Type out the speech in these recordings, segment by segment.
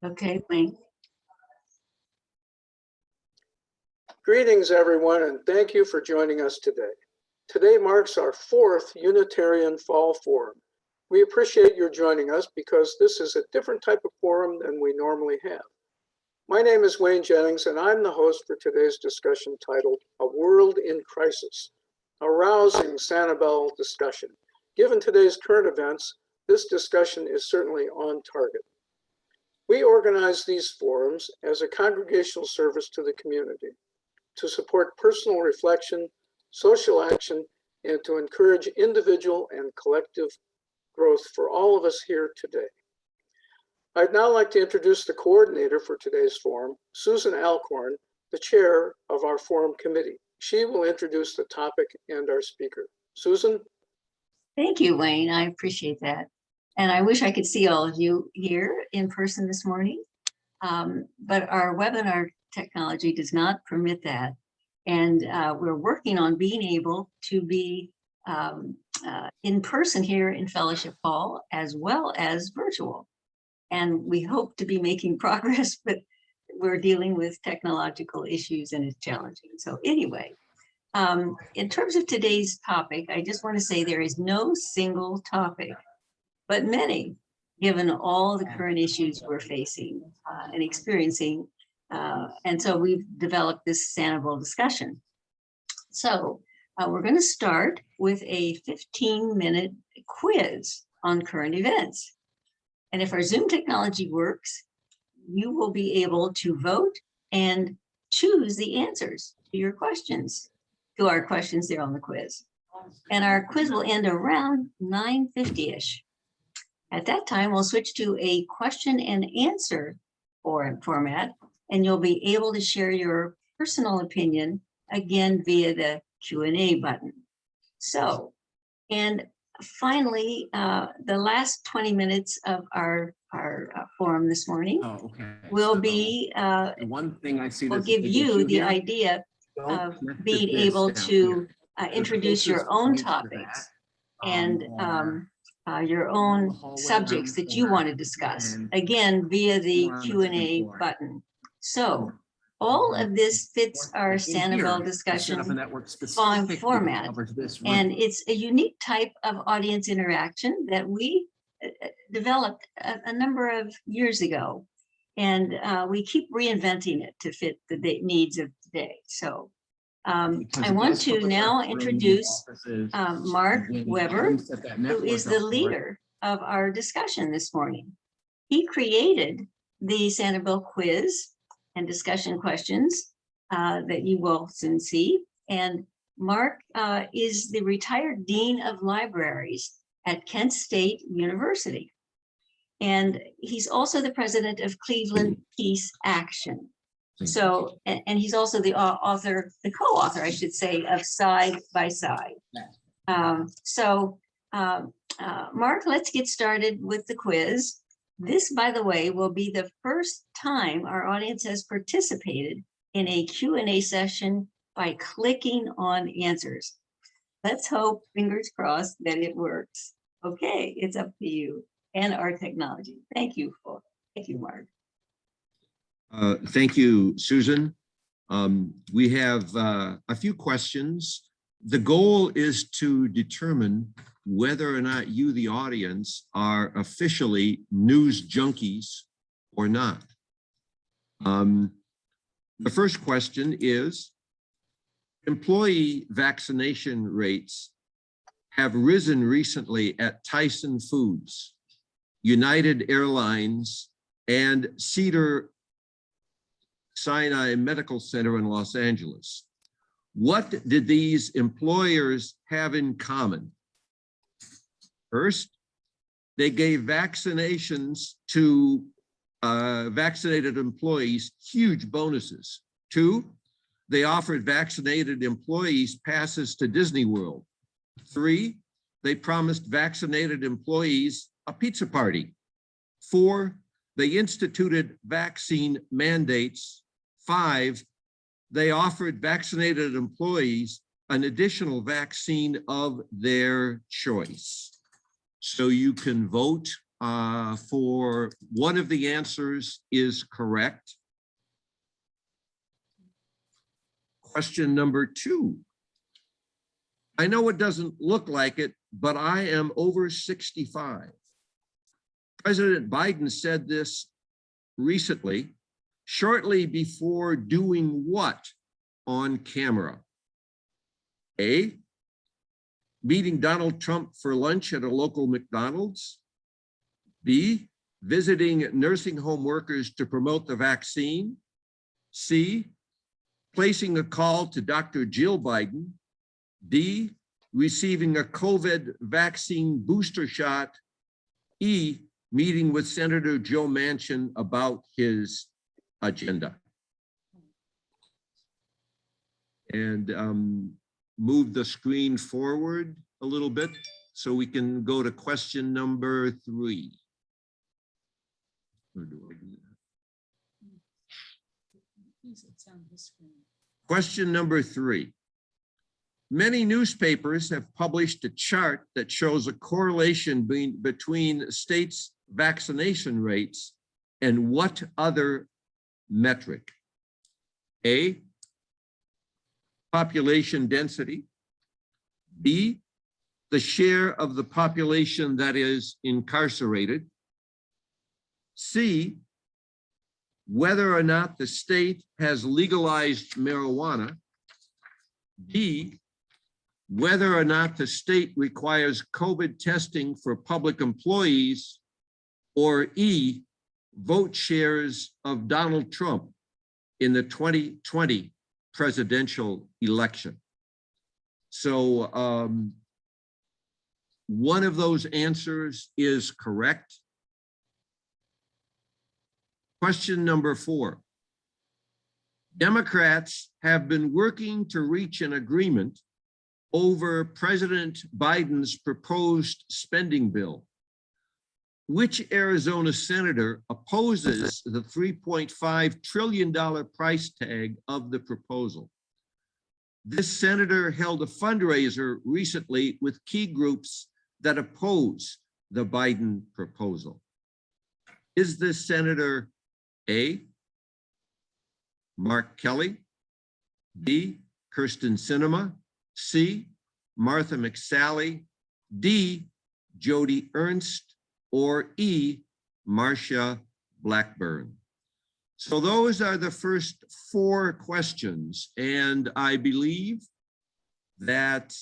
Okay, Wayne. Greetings, everyone, and thank you for joining us today. Today marks our 4th Unitarian Fall Forum. We appreciate your joining us because this is a different type of forum than we normally have. My name is Wayne Jennings, and I'm the host for today's discussion titled A World in Crisis, a rousing Sanibel discussion. Given today's current events, this discussion is certainly on target. We organize these forums as a congregational service to the community to support personal reflection, social action, and to encourage individual and collective growth for all of us here today. I'd now like to introduce the coordinator for today's forum, Susan Alcorn, the chair of our forum committee. She will introduce the topic and our speaker. Susan? Thank you, Wayne. I appreciate that. And I wish I could see all of you here in person this morning, but our webinar technology does not permit that. And we're working on being able to be in person here in Fellowship Hall as well as virtual. And we hope to be making progress, but we're dealing with technological issues and it's challenging. So anyway, in terms of today's topic, I just want to say there is no single topic, but many, given all the current issues we're facing and experiencing. And so we've developed this Sanibel discussion. So we're going to start with a 15-minute quiz on current events. And if our Zoom technology works, you will be able to vote and choose the answers to your questions, to our questions there on the quiz. And our quiz will end around 9:50-ish. At that time, we'll switch to a question and answer format, and you'll be able to share your personal opinion again via the Q&A button. So, and finally, the last 20 minutes of our forum this morning will be, one thing I see will give you the idea of being able to introduce your own topics and your own subjects that you want to discuss, again, via the Q&A button. So all of this fits our Sanibel discussion format, and it's a unique type of audience interaction that we developed a number of years ago, and we keep reinventing it to fit the needs of today. So I want to now introduce Mark Weber, who is the leader of our discussion this morning. He created the Sanibel quiz and discussion questions that you will soon see. And Mark is the retired Dean of Libraries at Kent State University. And he's also the president of Cleveland Peace Action. So, and he's also the author, the co-author, I should say, of Side by Side. Mark, let's get started with the quiz. This, by the way, will be the first time our audience has participated in a Q&A session by clicking on answers. Let's hope, fingers crossed, that it works. Okay, it's up to you and our technology. Thank you, Mark. Thank you, Susan. We have a few questions. The goal is to determine whether or not you, the audience, are officially news junkies or not. The first question is, employee vaccination rates have risen recently at Tyson Foods, United Airlines, and Cedar Sinai Medical Center in Los Angeles. What did these employers have in common? First, they gave vaccinations to vaccinated employees huge bonuses. 2, they offered vaccinated employees passes to Disney World. 3, they promised vaccinated employees a pizza party. 4, they instituted vaccine mandates. 5, they offered vaccinated employees an additional vaccine of their choice. So you can vote for one of the answers is correct. Question number 2. I know it doesn't look like it, but I am over 65. President Biden said this recently, shortly before doing what on camera? A, meeting Donald Trump for lunch at a local McDonald's. B, visiting nursing home workers to promote the vaccine. C, placing a call to Dr. Jill Biden. D, receiving a COVID vaccine booster shot. E, meeting with Senator Joe Manchin about his agenda. And move the screen forward a little bit so we can go to question number 3. Where do I do that? Question number 3. Many newspapers have published a chart that shows a correlation between states' vaccination rates and what other metric? A, population density. B, the share of the population that is incarcerated. C, whether or not the state has legalized marijuana. D, whether or not the state requires COVID testing for public employees. Or E, vote shares of Donald Trump in the 2020 presidential election. So one of those answers is correct. Question number 4. Democrats have been working to reach an agreement over President Biden's proposed spending bill. Which Arizona senator opposes the $3.5 trillion price tag of the proposal? This senator held a fundraiser recently with key groups that oppose the Biden proposal. Is this Senator A, Mark Kelly, B, Kirsten Sinema, C, Martha McSally, D, Jody Ernst, or E, Marcia Blackburn? So those are the first 4 questions, and I believe that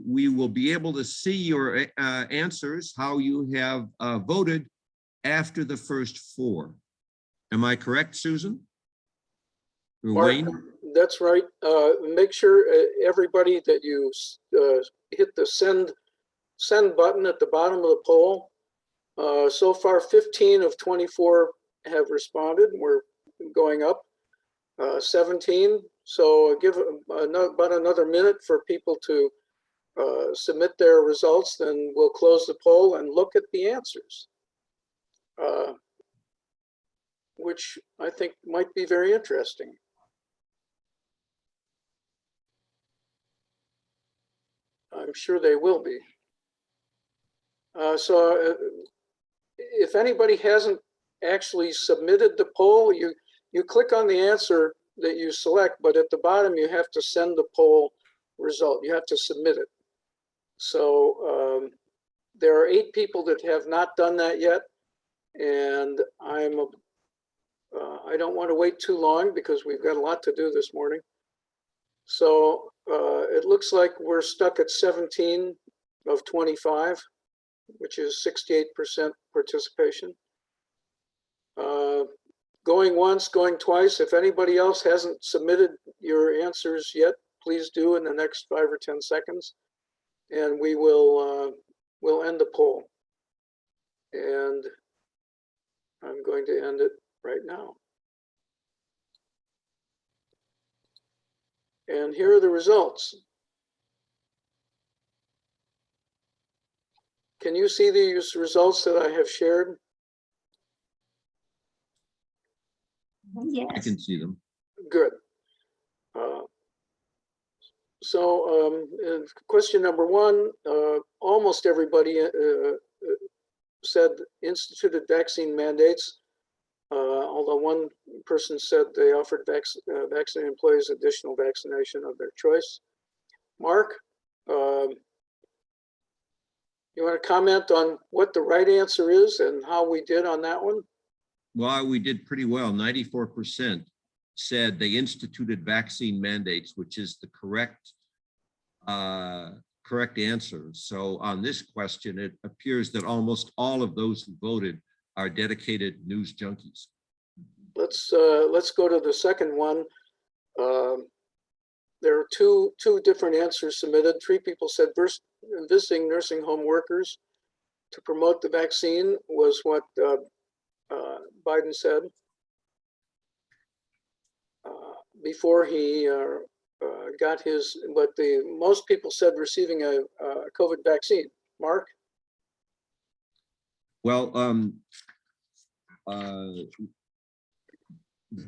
we will be able to see your answers, how you have voted after the first 4. Am I correct, Susan? Or Mark, Wayne? that's right. Make sure everybody that you hit the send button at the bottom of the poll. So far, 15 of 24 have responded. We're going up. 17. So give about another minute for people to submit their results. Then we'll close the poll and look at the answers, which I think might be very interesting. I'm sure they will be. So if anybody hasn't actually submitted the poll, you click on the answer that you select, but at the bottom you have to send the poll result. You have to submit it. So there are 8 people that have not done that yet, and I don't want to wait too long because we've got a lot to do this morning. So it looks like we're stuck at 17 of 25, which is 68% participation. Going once, going twice. If anybody else hasn't submitted your answers yet, please do in the next 5 or 10 seconds, and we will we'll end the poll. And I'm going to end it right now. And here are the results. Can you see these results that I have shared? Yes. I can see them. Good. So question number 1, almost everybody said instituted vaccine mandates, although one person said they offered vaccinated employees additional vaccination of their choice. Mark, you want to comment on what the right answer is and how we did on that one? Well, we did pretty well. 94% said they instituted vaccine mandates, which is the correct answer. So on this question, it appears that almost all of those who voted are dedicated news junkies. Let's go to the second one. There are two different answers submitted. 3 people said visiting nursing home workers to promote the vaccine was what Biden said before he got his, but most people said receiving a COVID vaccine. Mark? Well, the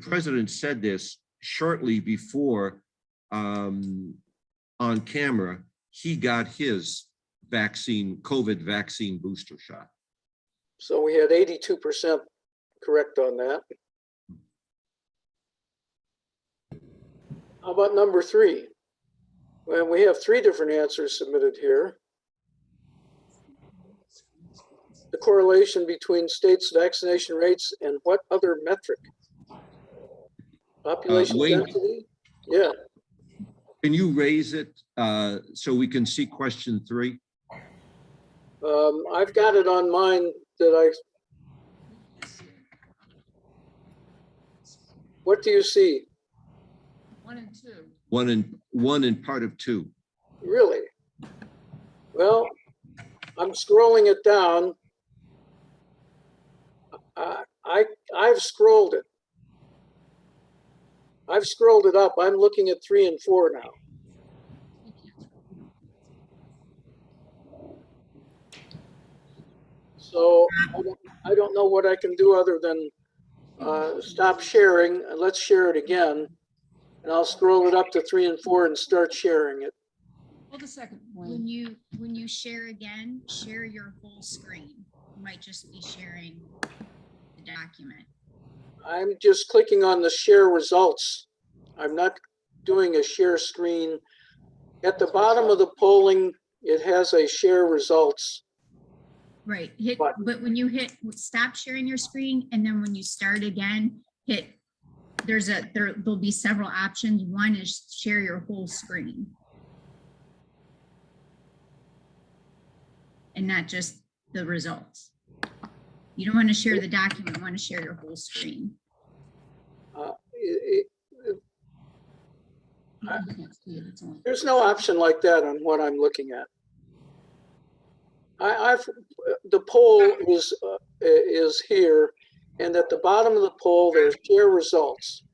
president said this shortly before on camera, he got his vaccine, COVID vaccine booster shot. So we had 82% correct on that. How about number 3? Well, we have 3 different answers submitted here. The correlation between states' vaccination rates and what other metric? Population Wayne, density? Yeah. can you raise it so we can see question 3? I've got it on mine that what do you see? 1 and 2. 1 and part of 2. Really? Well, I'm scrolling it down. I've scrolled it. I've scrolled it up. I'm looking at 3 and 4 now. So I don't know what I can do other than stop sharing. Let's share it again. And I'll scroll it up to 3 and 4 and start sharing it. Well, the second When one. you share again, share your whole screen. You might just be sharing the document. I'm just clicking on the share results. I'm not doing a share screen. At the bottom of the polling, it has a share results. Right. Hit, Button. but when you hit stop sharing your screen, and then when you start again, hit, there'll be several options. One is share your whole screen. And not just the results. You don't want to share the document, you want to share your whole screen. There's no option like that on what I'm looking at. The poll is here, and at the bottom of the poll, there's share results.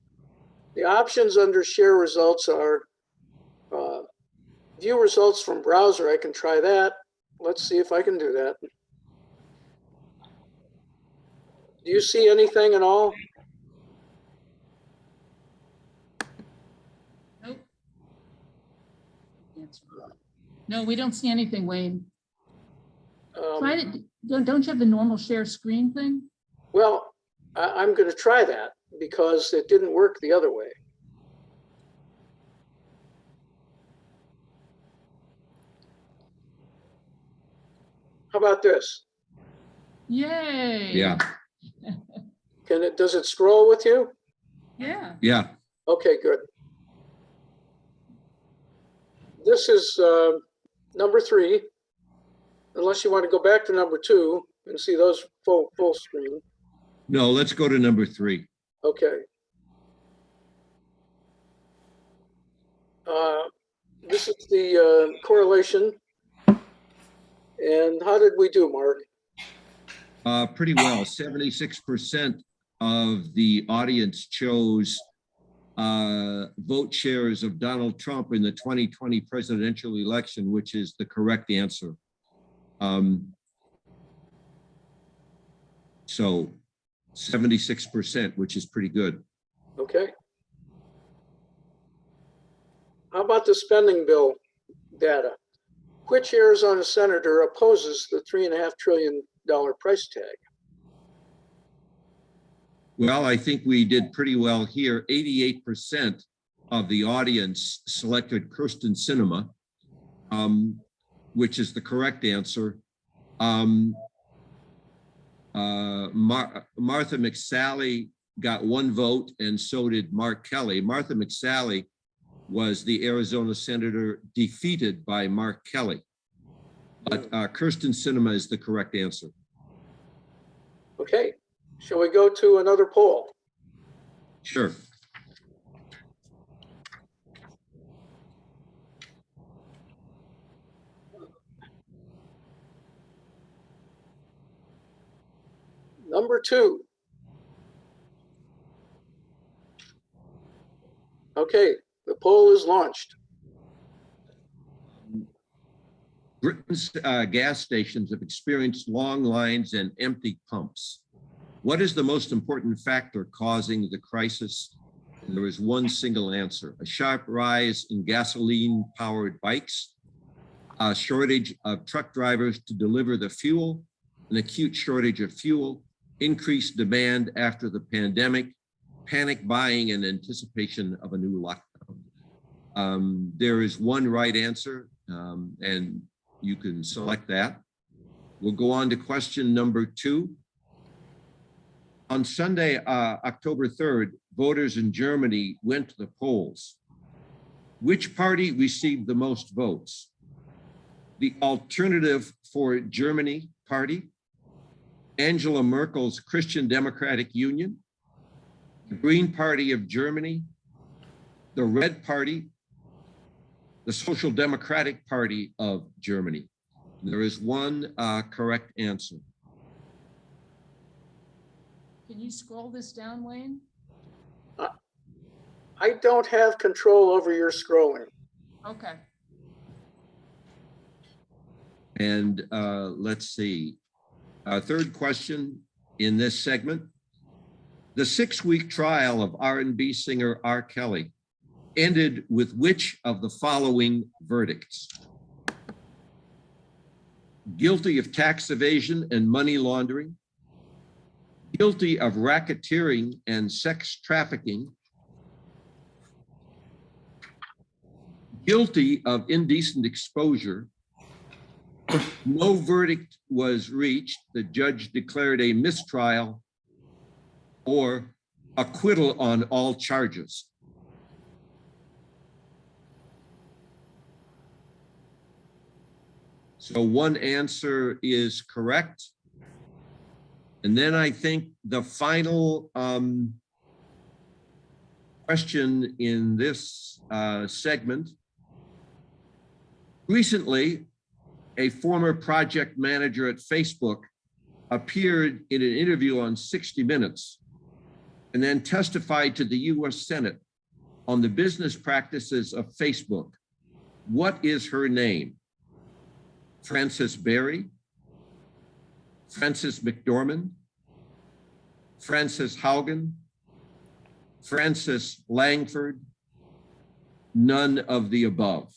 The options under share results are view results from browser. I can try that. Let's see if I can do that. Do you see anything at all? Nope. No, we don't see anything, Wayne. Try it. Don't you have the normal share screen thing? Well, I'm going to try that because it didn't work the other way. How about this? Yay. Yeah. Does it scroll with you? Yeah. Yeah. Okay, good. This is number 3, unless you want to go back to number 2 and see those full screen. No, let's go to number 3. Okay. This is the correlation. And how did we do, Mark? Pretty well. 76% of the audience chose vote shares of Donald Trump in the 2020 presidential election, which is the correct answer. So 76%, which is pretty good. Okay. How about the spending bill data? Which Arizona senator opposes the $3.5 trillion price tag. Well, I think we did pretty well here. 88% of the audience selected Kirsten Cinema, which is the correct answer. Martha McSally got 1 vote, and so did Mark Kelly. Martha McSally was the Arizona senator defeated by Mark Kelly. But Kirsten Cinema is the correct answer. Okay, shall we go to another poll? Sure. Number 2. Okay, the poll is launched. Britain's gas stations have experienced long lines and empty pumps. What is the most important factor causing the crisis? And there is one single answer: a sharp rise in gasoline-powered bikes, a shortage of truck drivers to deliver the fuel, an acute shortage of fuel, increased demand after the pandemic, panic buying in anticipation of a new lockdown. There is one right answer, and you can select that. We'll go on to question number 2. On Sunday, October 3rd, voters in Germany went to the polls. Which party received the most votes? The Alternative for Germany Party, Angela Merkel's Christian Democratic Union, the Green Party of Germany, the Red Party, the Social Democratic Party of Germany. There is one correct answer. Can you scroll this down, Wayne? I don't have control over your scrolling. Okay. And let's see. Third question in this segment. The 6-week trial of R&B singer R. Kelly ended with which of the following verdicts? Guilty of tax evasion and money laundering, guilty of racketeering and sex trafficking, guilty of indecent exposure. No verdict was reached. The judge declared a mistrial, or acquittal on all charges. So one answer is correct. And then I think the final question in this segment. Recently, a former project manager at Facebook appeared in an interview on 60 Minutes and then testified to the US Senate on the business practices of Facebook. What is her name? Frances Berry, Frances McDormand, Frances Haugen, Frances Langford, none of the above.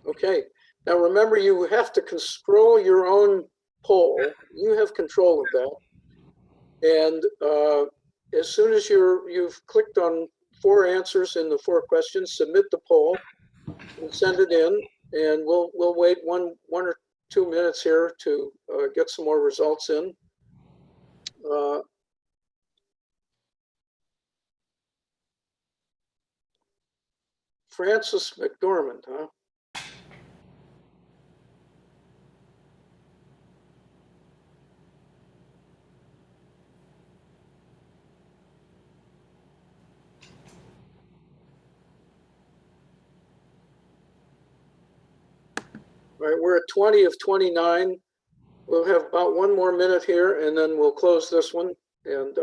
Okay, now remember, you have to scroll your own poll. You have control of that. And as soon as you've clicked on 4 answers in the 4 questions, submit the poll and send it in, and we'll wait one or 2 minutes here to get some more results in. Frances McDormand, huh? All right, we're at 20 of 29. We'll have about 1 more minute here, and then we'll close this one. And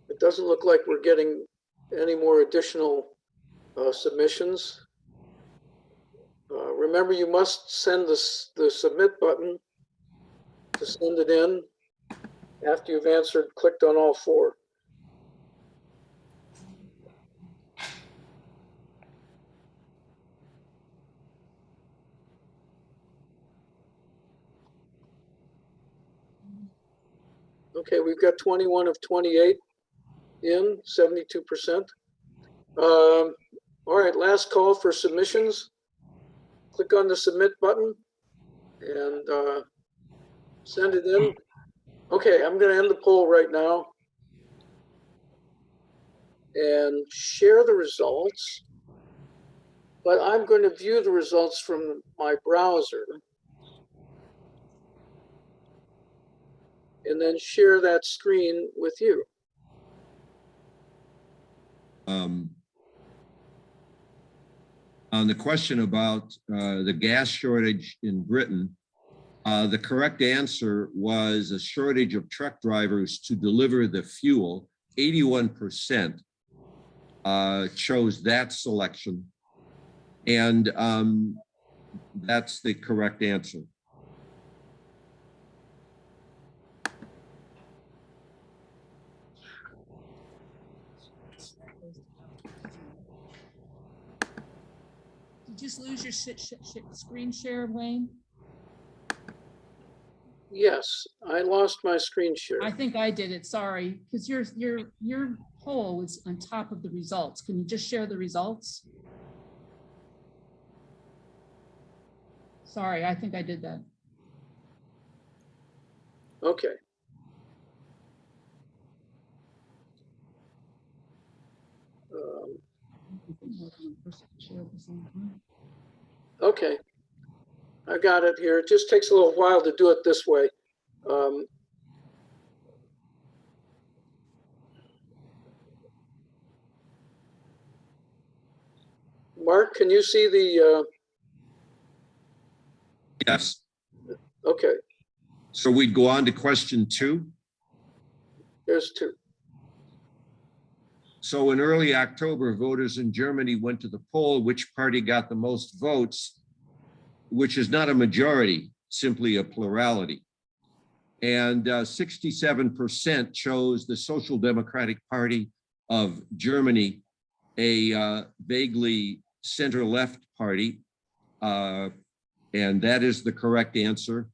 it doesn't look like we're getting any more additional submissions. Remember, you must send the submit button to send it in after you've clicked on all 4. Okay, we've got 21 of 28 in, 72%. All right, last call for submissions. Click on the submit button and send it in. Okay, I'm going to end the poll right now and share the results. But I'm going to view the results from my browser and then share that screen with you. On the question about the gas shortage in Britain, the correct answer was a shortage of truck drivers to deliver the fuel. 81% chose that selection. And that's the correct answer. Did you just lose your screen share, Wayne? Yes, I lost my screen share. I think I did it, sorry, because your poll is on top of the results. Can you just share the results? Sorry, I think I did that. Okay. Okay, I got it here. It just takes a little while to do it this way. Mark, can you see the? Yes. Okay. So we'd go on to question 2. There's 2. So in early October, voters in Germany went to the poll, which party got the most votes, which is not a majority, simply a plurality. And 67% chose the Social Democratic Party of Germany, a vaguely center-left party, and that is the correct answer.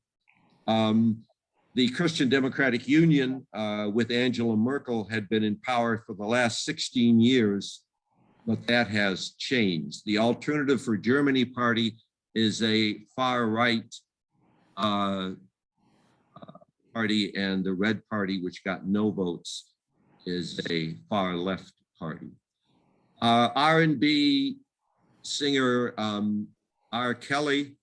The Christian Democratic Union with Angela Merkel had been in power for the last 16 years, but that has changed. The Alternative for Germany party is a far-right party, and the Red Party, which got no votes, is a far-left party. R&B singer R. Kelly,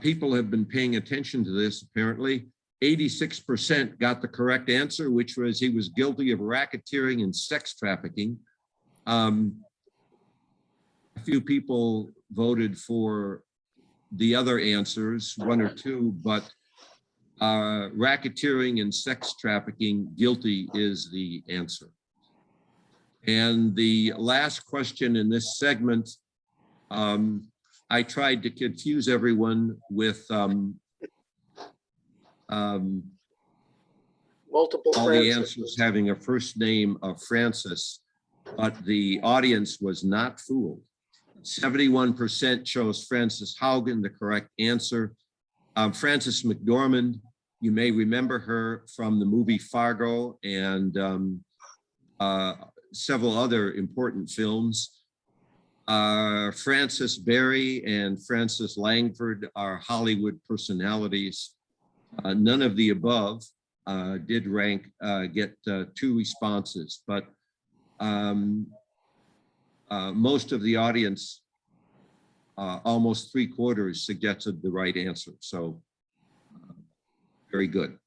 people have been paying attention to this, apparently. 86% got the correct answer, which was he was guilty of racketeering and sex trafficking. A few people voted for the other answers, 1 or 2, but racketeering and sex trafficking, guilty is the answer. And the last question in this segment, I tried to confuse everyone with Multiple all Francis. the answers having a first name of Francis, but the audience was not fooled. 71% chose Frances Haugen, the correct answer. Frances McDormand, you may remember her from the movie Fargo and several other important films. Frances Berry and Frances Langford are Hollywood personalities. None of the above did get 2 responses, but most of the audience, almost 3/4, suggested the right answer. So very good.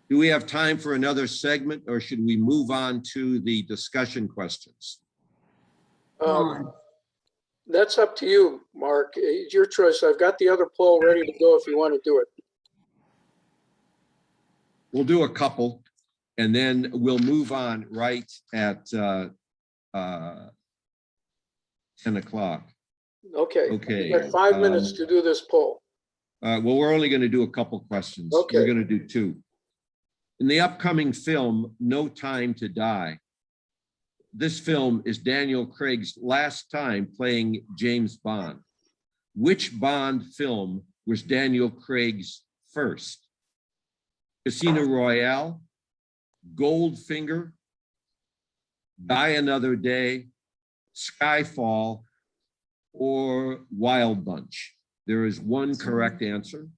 Do we have time for another segment, or should we move on to the discussion questions? That's up to you, Mark. It's your choice. I've got the other poll ready to go if you want to do it. We'll do a couple, and then we'll move on right at 10 o'clock. Okay. Okay. You've got 5 minutes to do this poll. Well, we're only going to do a couple questions. Okay. We're going to do 2. In the upcoming film, No Time to Die, this film is Daniel Craig's last time playing James Bond. Which Bond film was Daniel Craig's first? Casino Royale, Goldfinger, Die Another Day, Skyfall, or Wild Bunch. There is one correct answer.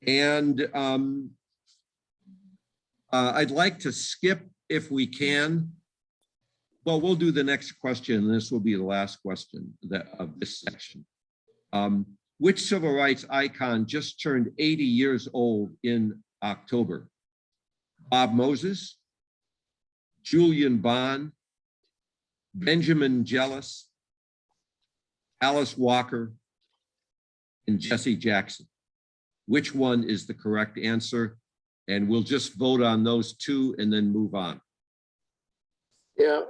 And I'd like to skip, if we can. Well, we'll do the next question, and this will be the last question of this section. Which civil rights icon just turned 80 years old in October? Bob Moses, Julian Bond, Benjamin Jealous, Alice Walker, and Jesse Jackson. Which one is the correct answer? And we'll just vote on those two and then move on. Yeah.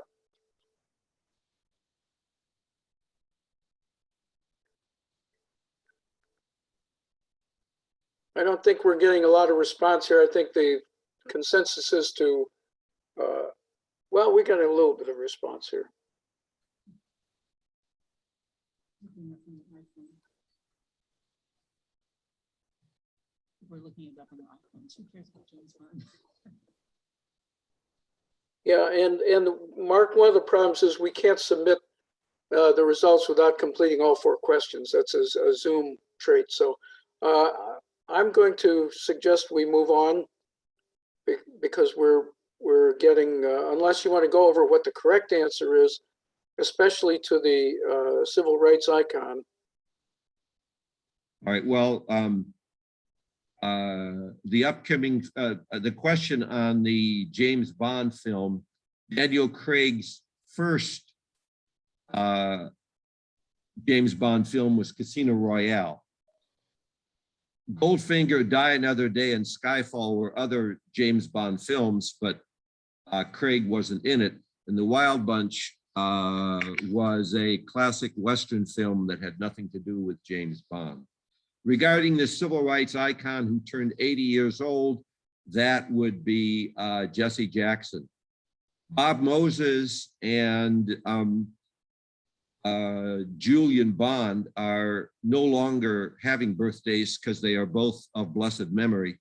I don't think we're getting a lot of response here. I think the consensus is to, well, we got a little bit of response here. We're looking it up on the iPhones. Who cares about James Bond? Yeah, and Mark, one of the problems is we can't submit the results without completing all 4 questions. That's a Zoom trait. So I'm going to suggest we move on because we're getting, unless you want to go over what the correct answer is, especially to the civil rights icon. All right, well, the upcoming, the question on the James Bond film, Daniel Craig's first James Bond film was Casino Royale. Goldfinger, Die Another Day, and Skyfall were other James Bond films, but Craig wasn't in it. And The Wild Bunch was a classic Western film that had nothing to do with James Bond. Regarding the civil rights icon who turned 80 years old, that would be Jesse Jackson. Bob Moses and Julian Bond are no longer having birthdays because they are both of blessed memory.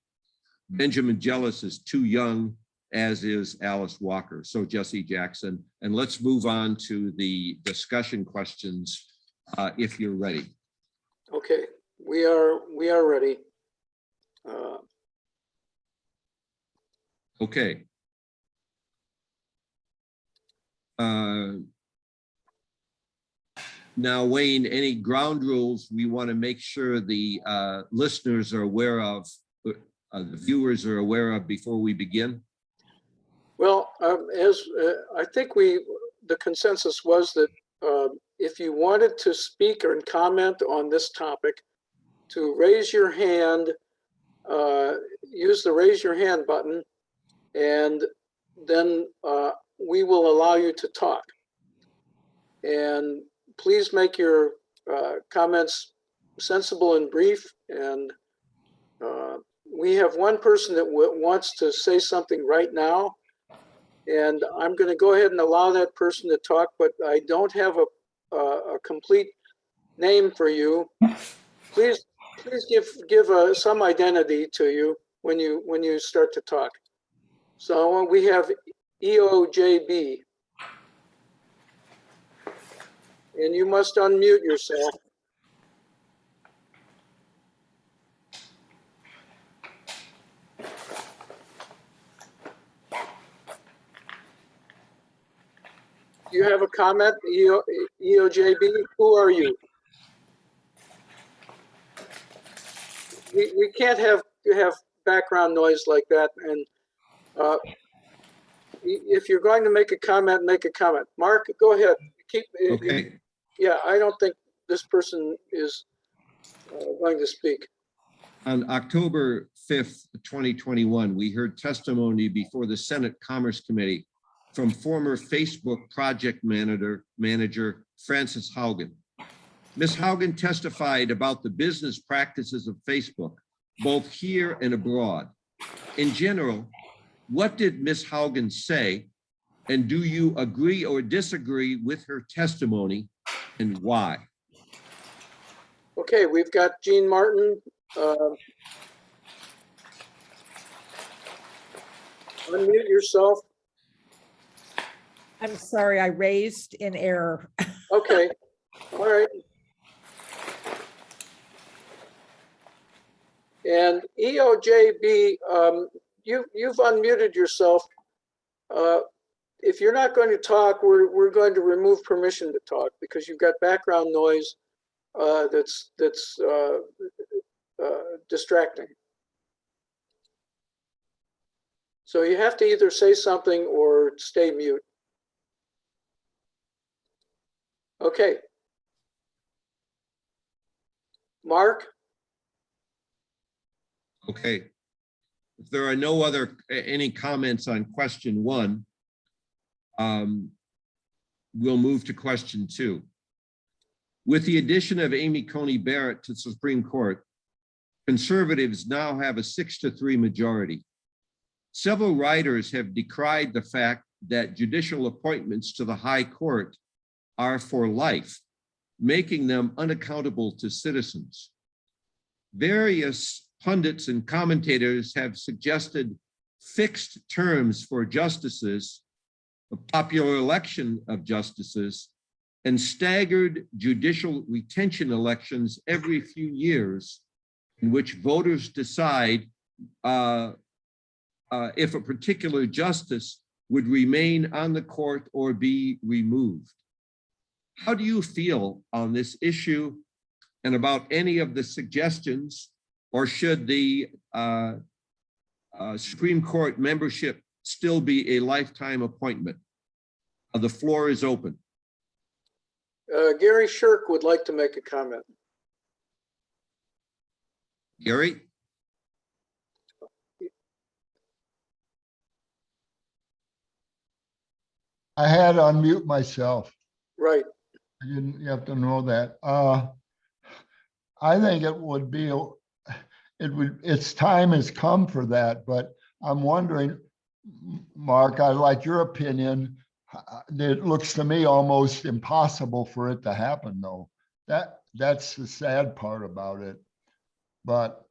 Benjamin Jealous is too young, as is Alice Walker. So Jesse Jackson. And let's move on to the discussion questions if you're ready. Okay, we are ready. Okay. Now, Wayne, any ground rules we want to make sure the listeners are aware of, the viewers are aware of before we begin? Well, as I think the consensus was that if you wanted to speak or comment on this topic, to raise your hand, use the raise your hand button, and then we will allow you to talk. And please make your comments sensible and brief. And we have one person that wants to say something right now. And I'm going to go ahead and allow that person to talk, but I don't have a complete name for you. Please give some identity to you when you start to talk. So we have EOJB, and you must unmute yourself. Do you have a comment, EOJB? Who are you? We can't have background noise like that. And if you're going to make a comment, make a comment. Mark, go ahead. Okay. Yeah, I don't think this person is going to speak. On October 5th, 2021, we heard testimony before the Senate Commerce Committee from former Facebook project manager Frances Haugen. Ms. Haugen testified about the business practices of Facebook, both here and abroad. In general, what did Ms. Haugen say, and do you agree or disagree with her testimony, and why? Okay, we've got Jean Martin. unmute yourself. I'm sorry, I raised in error. Okay, all right. And EOJB, you've unmuted yourself. If you're not going to talk, we're going to remove permission to talk because you've got background noise that's distracting. So you have to either say something or stay mute. Okay. Mark? Okay. If there are no other, any comments on question 1, we'll move to question 2. With the addition of Amy Coney Barrett to the Supreme Court, conservatives now have a 6-3 majority. Several writers have decried the fact that judicial appointments to the High Court are for life, making them unaccountable to citizens. Various pundits and commentators have suggested fixed terms for justices, a popular election of justices, and staggered judicial retention elections every few years in which voters decide if a particular justice would remain on the court or be removed. How do you feel on this issue and about any of the suggestions, or should the Supreme Court membership still be a lifetime appointment? The floor is open. Gary Shirk would like to make a comment. Gary? I had to unmute myself. Right. You have to know that. I think it would be, its time has come for that, but I'm wondering, Mark, I like your opinion. It looks to me almost impossible for it to happen though. That's the sad part about it. But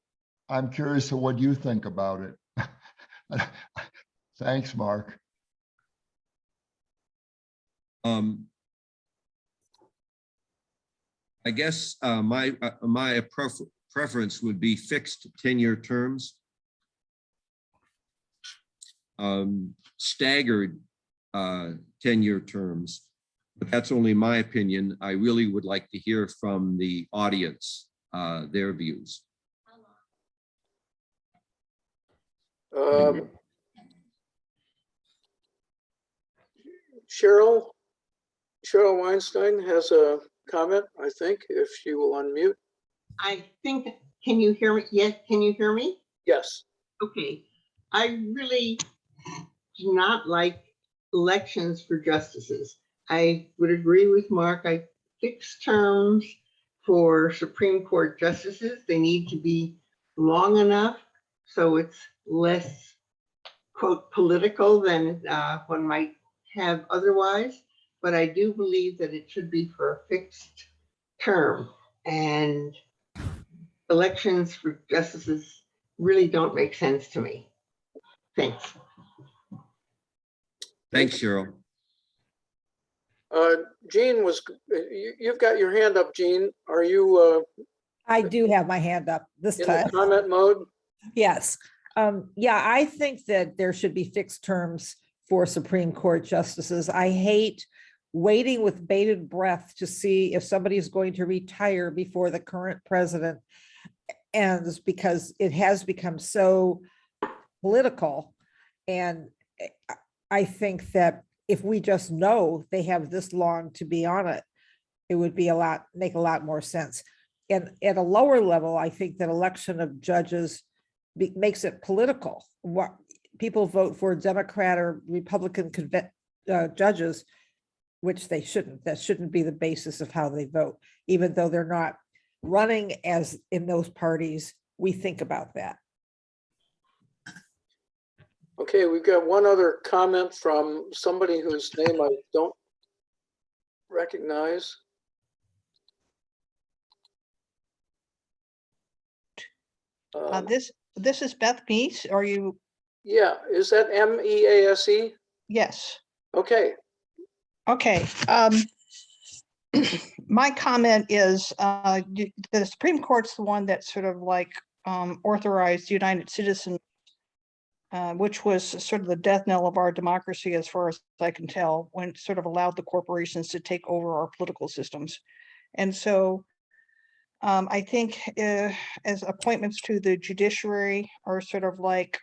I'm curious of what you think about it. Thanks, Mark. I guess my preference would be fixed 10-year terms, staggered 10-year terms, but that's only my opinion. I really would like to hear from the audience, their views. Cheryl Weinstein has a comment, I think, if she will unmute. I think, can you hear me? Yes, can you hear me? Yes. Okay. I really do not like elections for justices. I would agree with Mark. I fix terms for Supreme Court justices. They need to be long enough so it's less, quote, political than one might have otherwise. But I do believe that it should be for a fixed term, and elections for justices really don't make sense to me. Thanks. Thanks, Cheryl. Jean you've got your hand up, Jean. Are you I do have my hand up this in time. the comment mode? Yes. Yeah, I think that there should be fixed terms for Supreme Court justices. I hate waiting with bated breath to see if somebody is going to retire before the current president ends, because it has become so political. And I think that if we just know they have this long to be on it, it would be make a lot more sense. And at a lower level, I think that election of judges makes it political. What people vote for Democrat or Republican judges, which they shouldn't. That shouldn't be the basis of how they vote, even though they're not running as in those parties. We think about that. Okay, we've got one other comment from somebody whose name I don't recognize. This is Beth Meese. Are you Yeah, is that MEASE? Yes. Okay, Okay. My comment is the Supreme Court's the one that sort of like authorized United Citizens, which was sort of the death knell of our democracy, as far as I can tell, when it sort of allowed the corporations to take over our political systems. And so I think as appointments to the judiciary are sort of like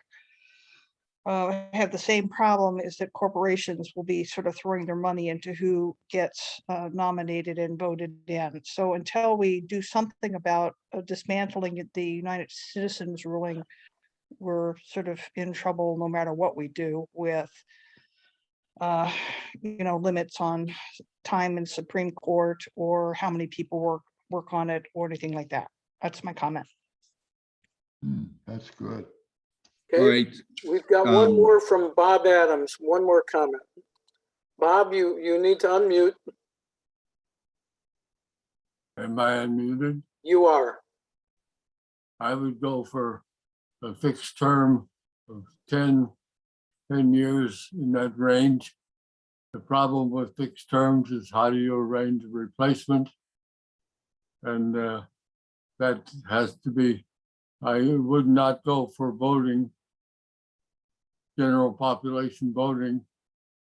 have the same problem, is that corporations will be sort of throwing their money into who gets nominated and voted in. So until we do something about dismantling the United Citizens ruling, we're sort of in trouble no matter what we do with limits on time in Supreme Court or how many people work on it or anything like that. That's my comment. That's good. All okay. right. We've got one Um, more from Bob Adams. One more comment. Bob, you need to unmute. Am I unmuted? You are. I would go for a fixed term of 10 years in that range. The problem with fixed terms is how do you arrange a replacement? And that has to be, I would not go for voting, general population voting,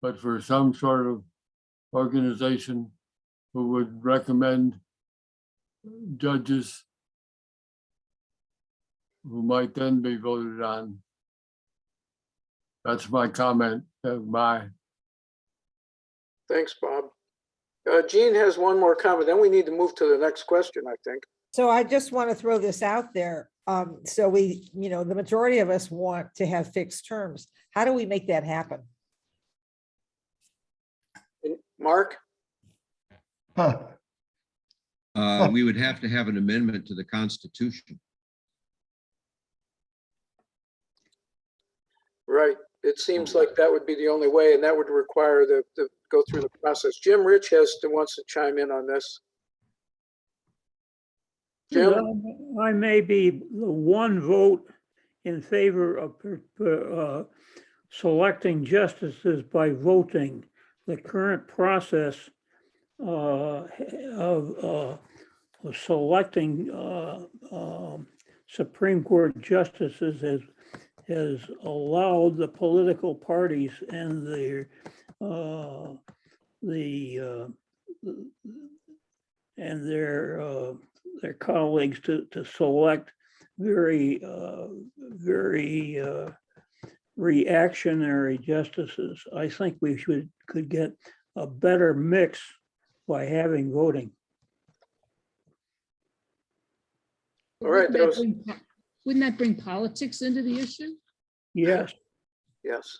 but for some sort of organization who would recommend judges who might then be voted on. That's my comment. Bye. Thanks, Bob. Jean has one more comment. Then we need to move to the next question, I think. So I just want to throw this out there. So we, the majority of us want to have fixed terms. How do we make that happen? Mark? Huh. We would have to have an amendment to the Constitution. Right. It seems like that would be the only way, and that would require the go through the process. Jim Rich wants to chime in on this. Jim? Well, I may be the one vote in favor of selecting justices by voting. The current process of selecting Supreme Court justices has allowed the political parties and their colleagues to select very reactionary justices. I think we could get a better mix by having voting. All right, Wouldn't that bring politics into the issue? Yes. Yes.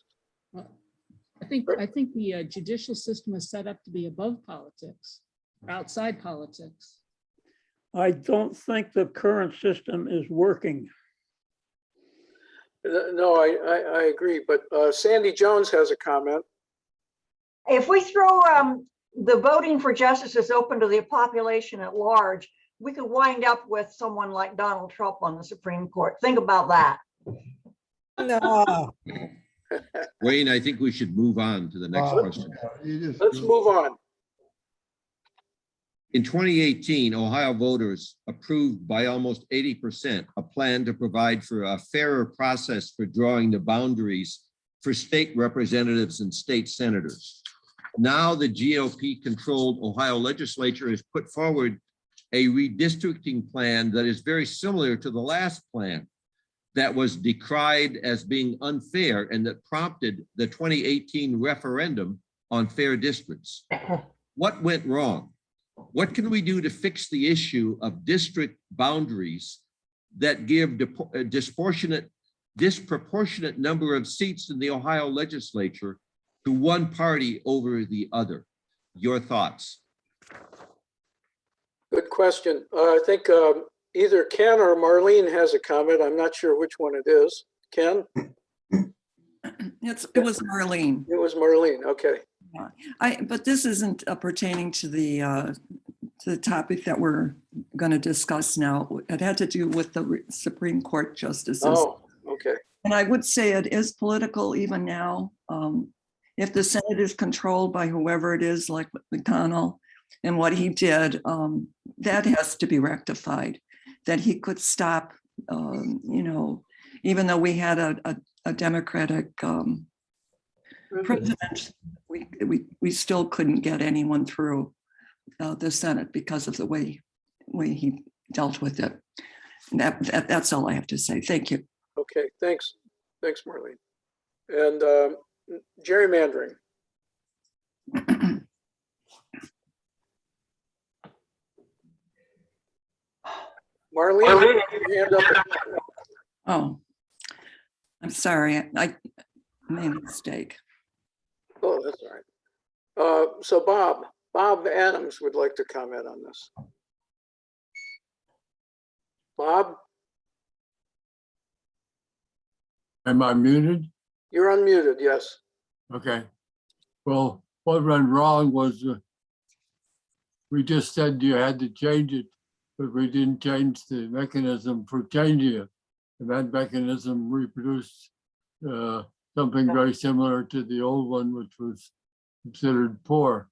I think the judicial system is set up to be above politics, outside politics. I don't think the current system is working. No, I agree, but Sandy Jones has a comment. If we throw the voting for justices open to the population at large, we could wind up with someone like Donald Trump on the Supreme Court. Think about that. No. Wayne, I think we should move on to the next question. Let's move on. In 2018, Ohio voters approved by almost 80% a plan to provide for a fairer process for drawing the boundaries for state representatives and state senators. Now the GOP-controlled Ohio legislature has put forward a redistricting plan that is very similar to the last plan that was decried as being unfair and that prompted the 2018 referendum on fair districts. What went wrong? What can we do to fix the issue of district boundaries that give a disproportionate number of seats in the Ohio legislature to one party over the other? Your thoughts? Good question. I think either Ken or Marlene has a comment. I'm not sure which one it is. Ken? It was Marlene. It was Marlene. Okay. But this isn't pertaining to the topic that we're going to discuss now. It had to do with the Supreme Court justices. Oh, okay. And I would say it is political even now. If the Senate is controlled by whoever it is, like McConnell and what he did, that has to be rectified. That he could stop, even though we had a Democratic president, we still couldn't get anyone through the Senate because of the way he dealt with it. That's all I have to say. Thank you. Okay, thanks. Thanks, Marlene. And gerrymandering. Marlene, your hand up. Oh, I'm sorry. I made a mistake. Oh, that's all right. So Bob Adams would like to comment on this. Bob, Am I muted? you're unmuted, yes. Okay. Well, what went wrong was we just said you had to change it, but we didn't change the mechanism for changing it. And that mechanism reproduced something very similar to the old one, which was considered poor.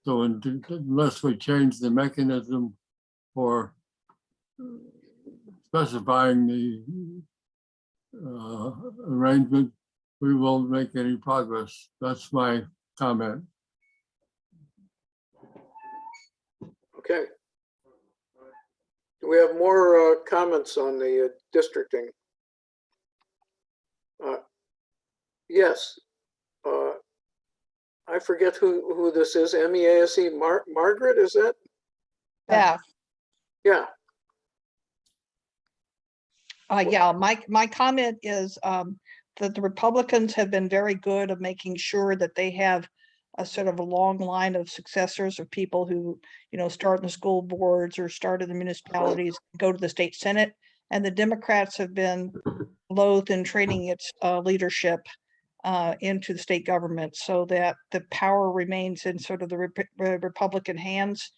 So unless we change the mechanism for specifying the arrangement, we won't make any progress. That's my comment. Okay. Do we have more comments on the districting? Yes. I forget who this is. MEASE, Margaret, is that? Yeah. Yeah. Yeah, my comment is that the Republicans have been very good at making sure that they have a sort of a long line of successors of people who, start in the school boards or start in the municipalities, go to the state Senate. And the Democrats have been loath in trading its leadership into the state government so that the power remains in sort of the Republican hands.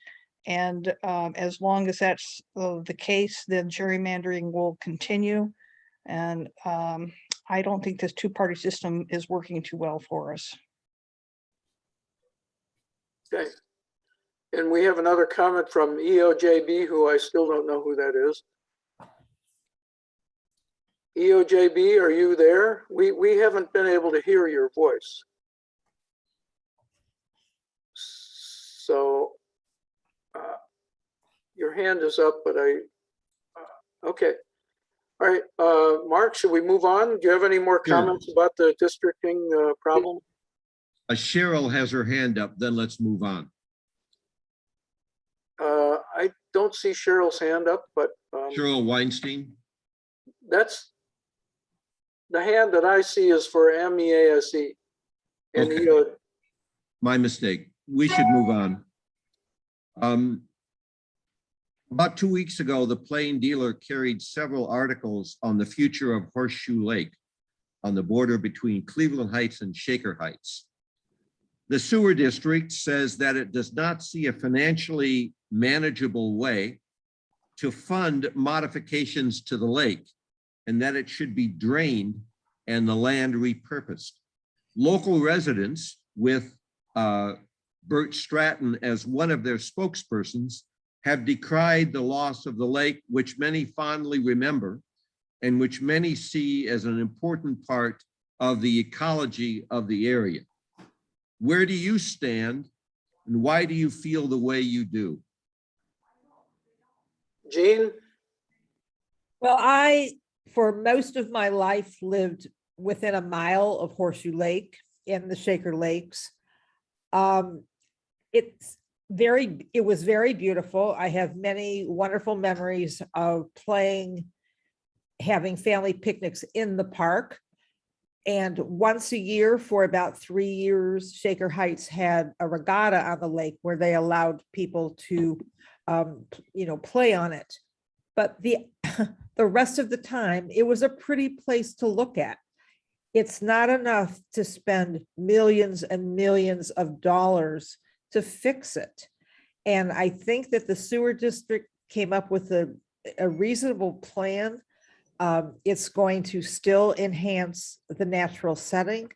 And as long as that's the case, then gerrymandering will continue. And I don't think this two-party system is working too well for us. Okay. And we have another comment from EOJB, who I still don't know who that is. EOJB, are you there? We haven't been able to hear your voice. So your hand is up, but okay. All right, Mark, should we move on? Do you have any more comments about the districting problem? Cheryl has her hand up, then let's move on. I don't see Cheryl's hand up, but Cheryl Weinstein. That's the hand that I see is for MEASE. And Okay. My mistake. We should move on. About 2 weeks ago, the Plain Dealer carried several articles on the future of Horseshoe Lake on the border between Cleveland Heights and Shaker Heights. The sewer district says that it does not see a financially manageable way to fund modifications to the lake and that it should be drained and the land repurposed. Local residents, with Bert Stratton as one of their spokespersons, have decried the loss of the lake, which many fondly remember and which many see as an important part of the ecology of the area. Where do you stand and why do you feel the way you do? Jean? Well, I, for most of my life, lived within a mile of Horseshoe Lake in the Shaker Lakes. It was very beautiful. I have many wonderful memories of playing, having family picnics in the park. And once a year for about 3 years, Shaker Heights had a regatta on the lake where they allowed people to, play on it. But the rest of the time, it was a pretty place to look at. It's not enough to spend millions and millions of dollars to fix it. And I think that the sewer district came up with a reasonable plan, It's going to still enhance the natural setting.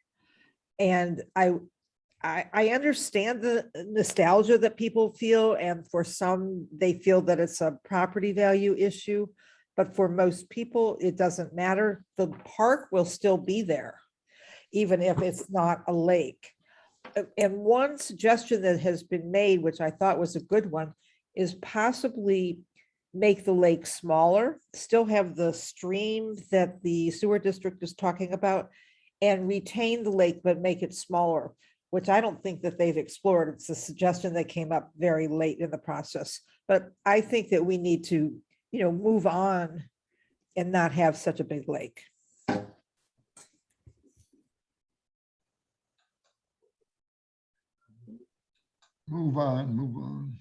And I understand the nostalgia that people feel, and for some, they feel that it's a property value issue. But for most people, it doesn't matter. The park will still be there, even if it's not a lake. And one suggestion that has been made, which I thought was a good one, is possibly make the lake smaller, still have the stream that the sewer district is talking about, and retain the lake, but make it smaller, which I don't think that they've explored. It's a suggestion that came up very late in the process. But I think that we need to, move on and not have such a big lake. Move on.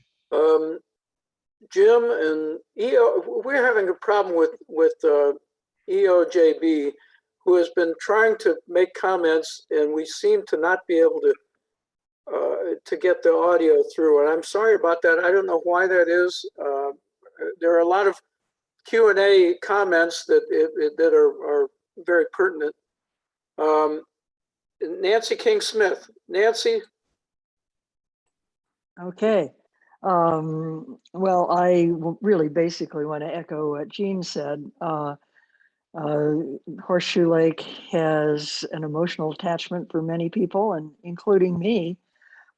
Jim and EO, we're having a problem with EOJB, who has been trying to make comments, and we seem to not be able to get the audio through. And I'm sorry about that. I don't know why that is. There are a lot of Q&A comments that are very pertinent. Nancy King Smith. Nancy? Okay. Well, I really basically want to echo what Jean said. Horseshoe Lake has an emotional attachment for many people, and including me.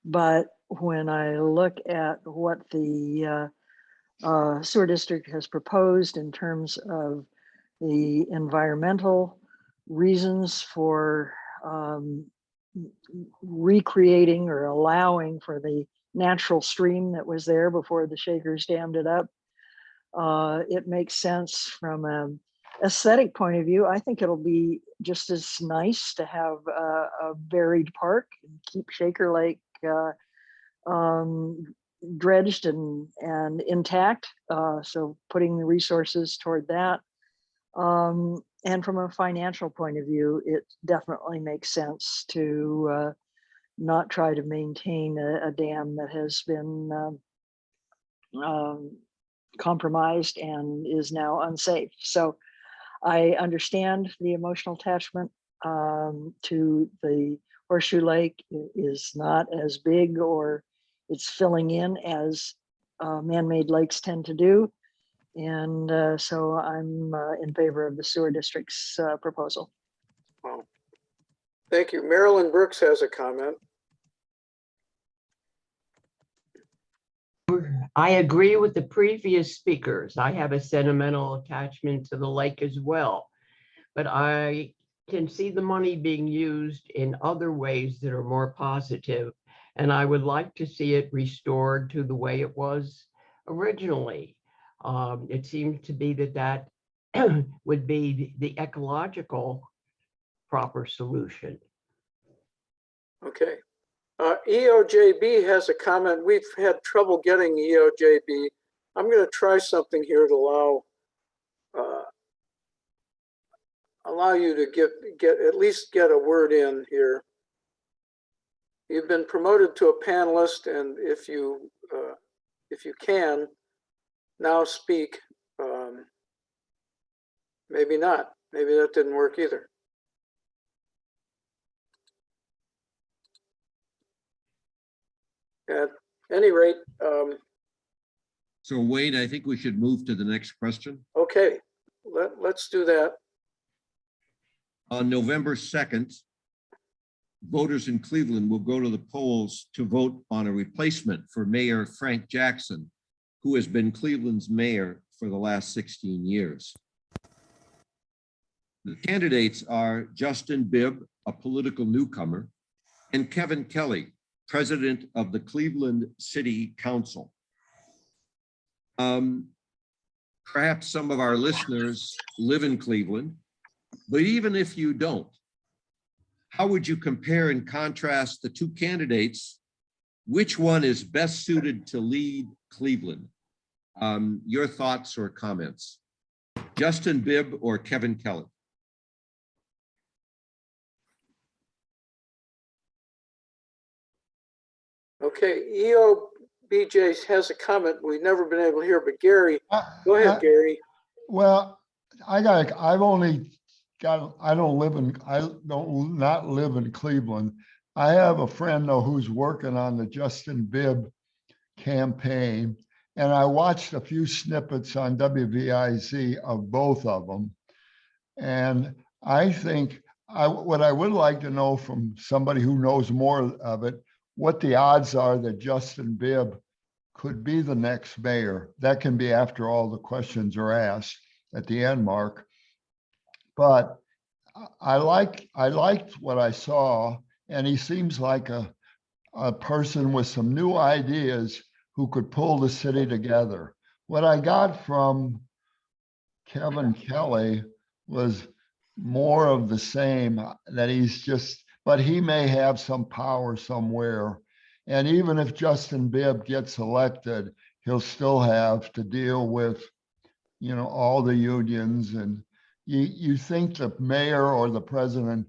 But when I look at what the sewer district has proposed in terms of the environmental reasons for recreating or allowing for the natural stream that was there before the Shakers dammed it up, it makes sense from an aesthetic point of view. I think it'll be just as nice to have a varied park and keep Shaker Lake dredged and intact. So putting the resources toward that. And from a financial point of view, it definitely makes sense to not try to maintain a dam that has been compromised and is now unsafe. So I understand the emotional attachment to the Horseshoe Lake. It is not as big, or it's filling in as man-made lakes tend to do. And so I'm in favor of the sewer district's proposal. Wow. Thank you. Marilyn Brooks has a comment. I agree with the previous speakers. I have a sentimental attachment to the lake as well, but I can see the money being used in other ways that are more positive, and I would like to see it restored to the way it was originally. It seems to be that would be the ecological proper solution. Okay. EOJB has a comment. We've had trouble getting EOJB. I'm going to try something here to allow you to at least get a word in here. You've been promoted to a panelist, and if you can now speak, maybe not. Maybe that didn't work either. At any rate. So Wayne, I think we should move to the next question. Okay, let's do that. On November 2nd, voters in Cleveland will go to the polls to vote on a replacement for Mayor Frank Jackson, who has been Cleveland's mayor for the last 16 years. The candidates are Justin Bibb, a political newcomer, and Kevin Kelly, president of the Cleveland City Council. Perhaps some of our listeners live in Cleveland, but even if you don't, how would you compare and contrast the two candidates? Which one is best suited to lead Cleveland? Your thoughts or comments? Justin Bibb or Kevin Kelly? Okay, EOBJ has a comment we've never been able to hear, but Gary, go ahead, Gary. Well, I've only got, I don't not live in Cleveland. I have a friend though who's working on the Justin Bibb campaign. And I watched a few snippets on WVIZ of both of them. And I think what I would like to know from somebody who knows more of it, what the odds are that Justin Bibb could be the next mayor. That can be after all the questions are asked at the end, Mark. But I liked what I saw, and he seems like a person with some new ideas who could pull the city together. What I got from Kevin Kelly was more of the same, that he's just, but he may have some power somewhere. And even if Justin Bibb gets elected, he'll still have to deal with, you know, all the unions. And you think the mayor or the president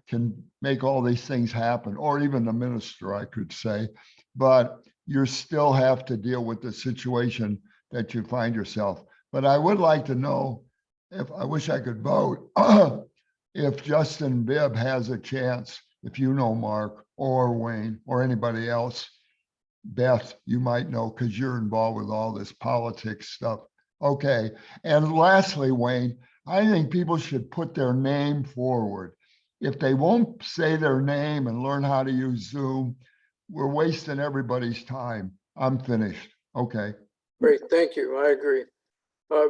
can make all these things happen, or even the minister, I could say, but you still have to deal with the situation that you find yourself. But I would like to know, if I wish I could vote, if Justin Bibb has a chance, if you know, Mark or Wayne or anybody else. Beth, you might know because you're involved with all this politics stuff. Okay. And lastly, Wayne, I think people should put their name forward. If they won't say their name and learn how to use Zoom, we're wasting everybody's time. I'm finished. Okay. Great, thank you. I agree.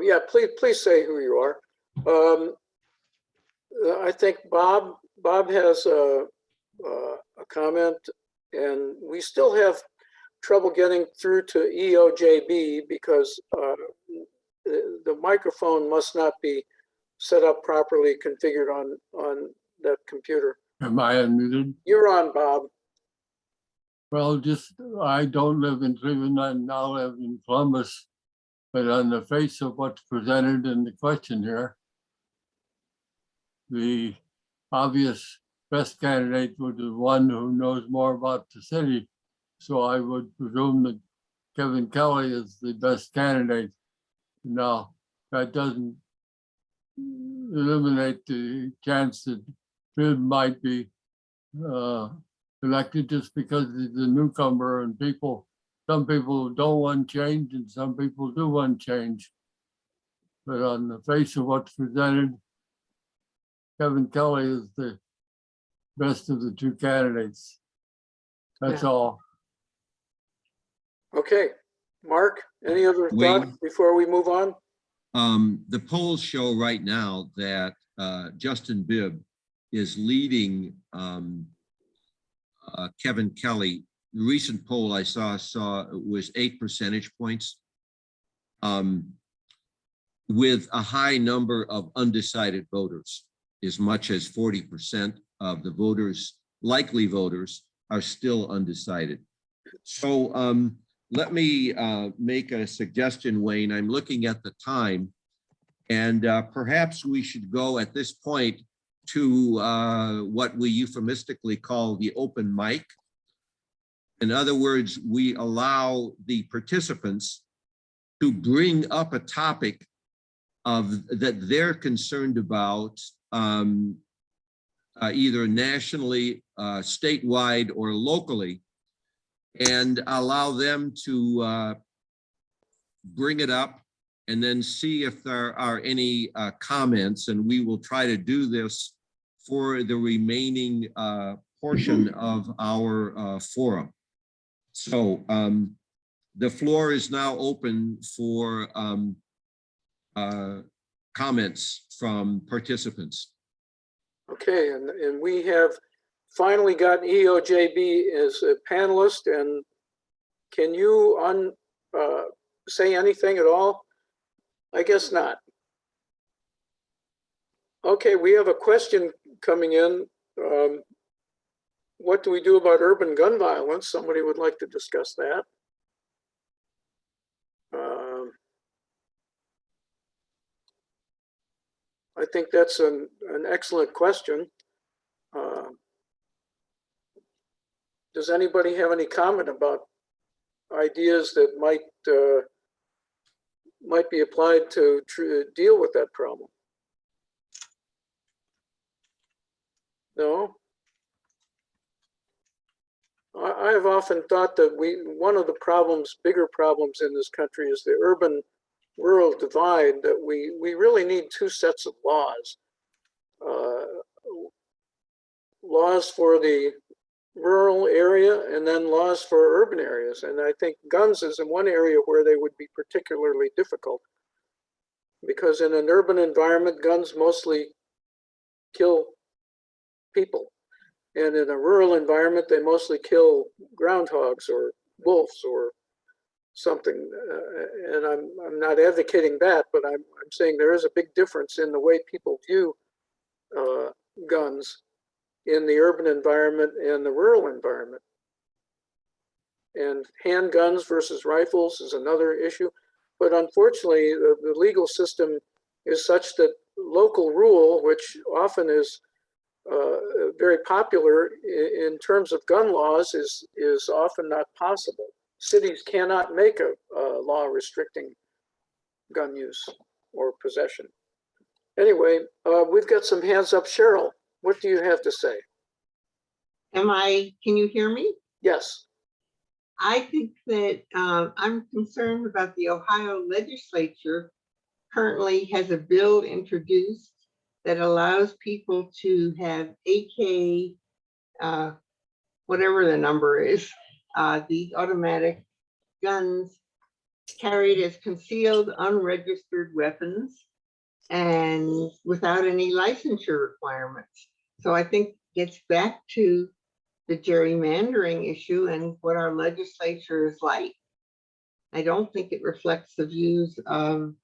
Yeah, please say who you are. I think Bob has a comment, and we still have trouble getting through to EOJB because the microphone must not be set up properly, configured on that computer. Am I unmuted? You're on, Bob. Well, I don't live in Cleveland, I now live in Columbus, but on the face of what's presented in the question here, the obvious best candidate would be the one who knows more about the city. So I would presume that Kevin Kelly is the best candidate. Now, that doesn't eliminate the chance that Bibb might be elected just because he's a newcomer, and some people don't want change and some people do want change. But on the face of what's presented, Kevin Kelly is the best of the two candidates. That's all. Okay, Mark, any other thoughts Wayne? before we move on? The polls show right now that Justin Bibb is leading Kevin Kelly. The recent poll I saw was 8 percentage points, with a high number of undecided voters. As much as 40% of the voters, likely voters, are still undecided. So let me make a suggestion, Wayne. I'm looking at the time, and perhaps we should go at this point to what we euphemistically call the open mic. In other words, we allow the participants to bring up a topic that they're concerned about, either nationally, statewide, or locally, and allow them to bring it up and then see if there are any comments. And we will try to do this for the remaining portion of our forum. So the floor is now open for comments from participants. Okay, and we have finally got EOJB as a panelist, and can you say anything at all? I guess not. Okay, we have a question coming in. What do we do about urban gun violence? Somebody would like to discuss that. I think that's an excellent question. Does anybody have any comment about ideas that might might be applied to deal with that problem? No? I have often thought that one of the problems, bigger problems in this country is the urban rural divide, that we really need two sets of laws. Laws for the rural area and then laws for urban areas. And I think guns is in one area where they would be particularly difficult, because in an urban environment, guns mostly kill people. And in a rural environment, they mostly kill groundhogs or wolves or something. And I'm not advocating that, but I'm saying there is a big difference in the way people view guns in the urban environment and the rural environment. And handguns versus rifles is another issue. But unfortunately, the legal system is such that local rule, which often is very popular in terms of gun laws, is often not possible. Cities cannot make a law restricting gun use or possession. Anyway, we've got some hands up. Cheryl, what do you have to say? Can you hear me? Yes. I think that I'm concerned about the Ohio legislature currently has a bill introduced that allows people to have AK, whatever the number is, these automatic guns carried as concealed, unregistered weapons and without any licensure requirements. So I think it gets back to the gerrymandering issue and what our legislature is like. I don't think it reflects the views of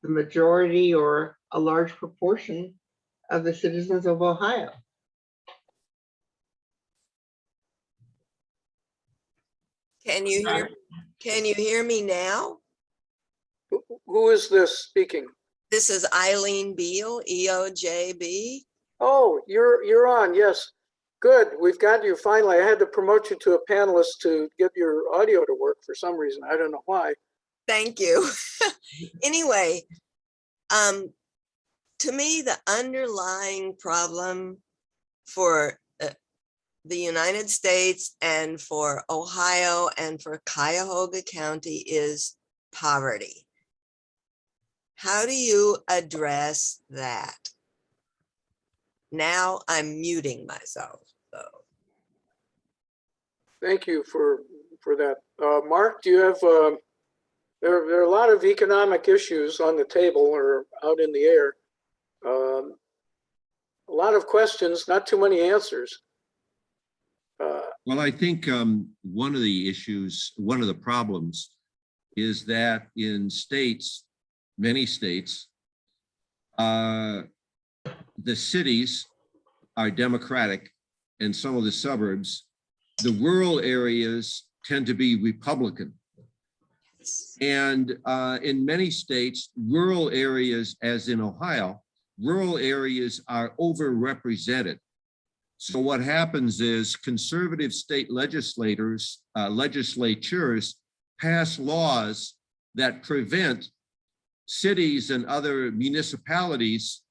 the majority or a large proportion of the citizens of Ohio. Can you hear me now? Who is this speaking? This is Eileen Beal, EOJB. Oh, you're on. Yes. Good. We've got you finally. I had to promote you to a panelist to get your audio to work for some reason. I don't know why. Thank you. Anyway, to me, the underlying problem for the United States and for Ohio and for Cuyahoga County is poverty. How do you address that? Now I'm muting myself. So. Thank you for that. Mark, do you have, there are a lot of economic issues on the table or out in the air. A lot of questions, not too many answers. Well, I think one of the issues, one of the problems is that in states, many states, the cities are Democratic and some of the suburbs. The rural areas tend to be Republican. And in many states, rural areas, as in Ohio, rural areas are overrepresented. So what happens is conservative state legislatures pass laws that prevent cities and other municipalities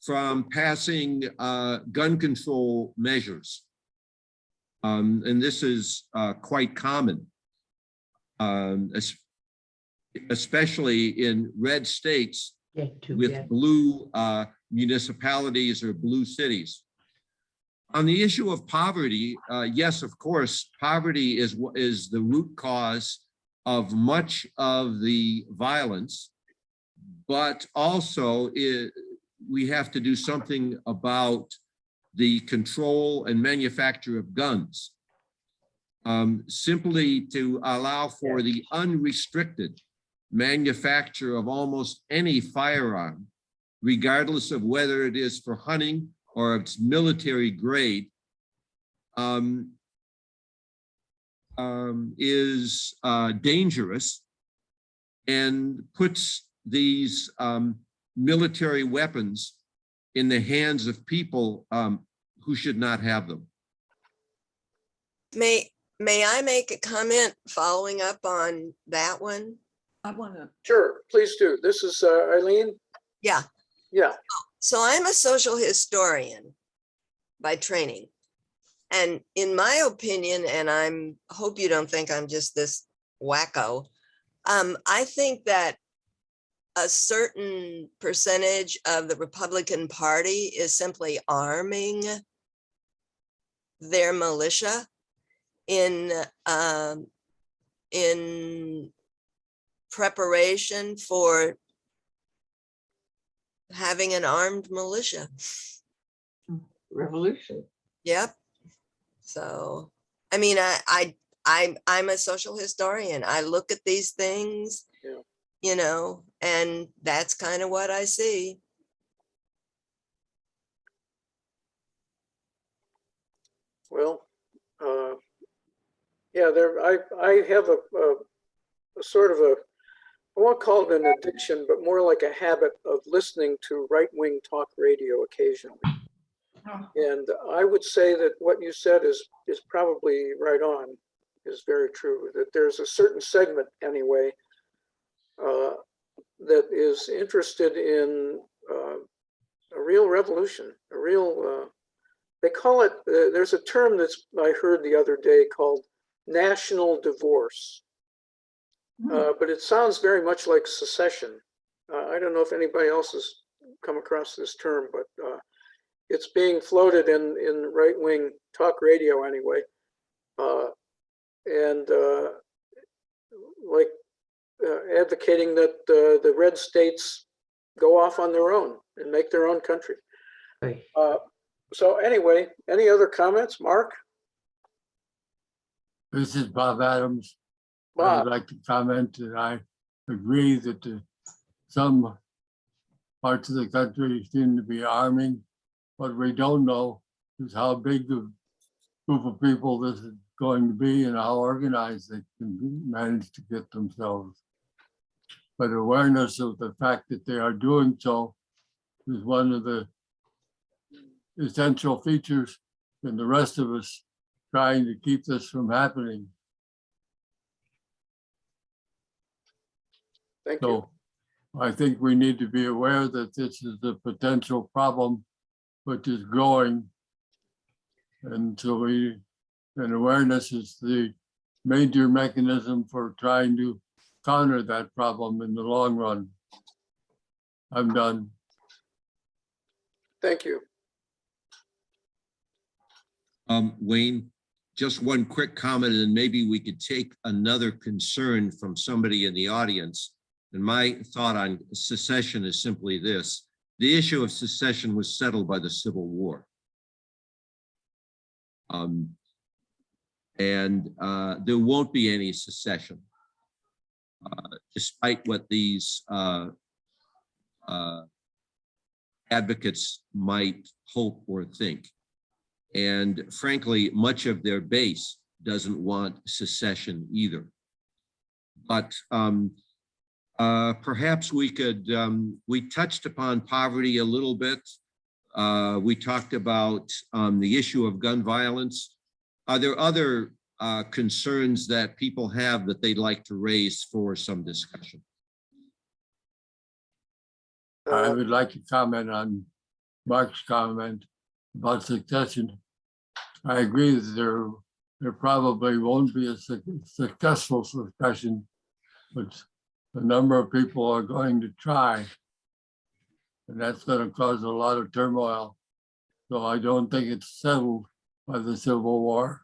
from passing gun control measures. And this is quite common, especially in red states with blue municipalities or blue cities. On the issue of poverty, yes, of course, poverty is the root cause of much of the violence, but also we have to do something about the control and manufacture of guns. Simply to allow for the unrestricted manufacture of almost any firearm, regardless of whether it is for hunting or its military grade, is dangerous and puts these military weapons in the hands of people who should not have them. May I make a comment following up on that one? I want to. Sure, please do. This is Eileen. Yeah. Yeah. So I'm a social historian by training. And in my opinion, and hope you don't think I'm just this wacko, I think that a certain percentage of the Republican Party is simply arming their militia in preparation for having an armed militia. Revolution. Yep. So, I mean, I'm a social historian. I look at these things, Yeah. you know, and that's kind of what I see. Well, yeah, I have a sort of a, I won't call it an addiction, but more like a habit of listening to right-wing talk radio occasionally. And I would say that what you said is probably right on, is very true, that there's a certain segment anyway that is interested in a real revolution, a real, they call it, there's a term that's I heard the other day called national divorce. But it sounds very much like secession. I don't know if anybody else has come across this term, but it's being floated in right-wing talk radio anyway. And like advocating that the red states go off on their own and make their own country. Right. So anyway, any other comments, Mark? This is Bob Adams. I Bob. would like to comment that I agree that some parts of the country seem to be arming. What we don't know is how big a group of people this is going to be and how organized they can manage to get themselves. But awareness of the fact that they are doing so is one of the essential features in the rest of us trying to keep this from happening. Thank you. I think we need to be aware that this is a potential problem which is growing. And so and awareness is the major mechanism for trying to counter that problem in the long run. I'm done. Thank you. Wayne, just one quick comment, and maybe we could take another concern from somebody in the audience. And my thought on secession is simply this: the issue of secession was settled by the Civil War. There won't be any secession, despite what these advocates might hope or think. And frankly, much of their base doesn't want secession either. But perhaps we could, we touched upon poverty a little bit. We talked about the issue of gun violence. Are there other concerns that people have that they'd like to raise for some discussion? I would like to comment on Mark's comment about succession. I agree that there probably won't be a successful succession, but a number of people are going to try, and that's going to cause a lot of turmoil. So I don't think it's settled by the Civil War.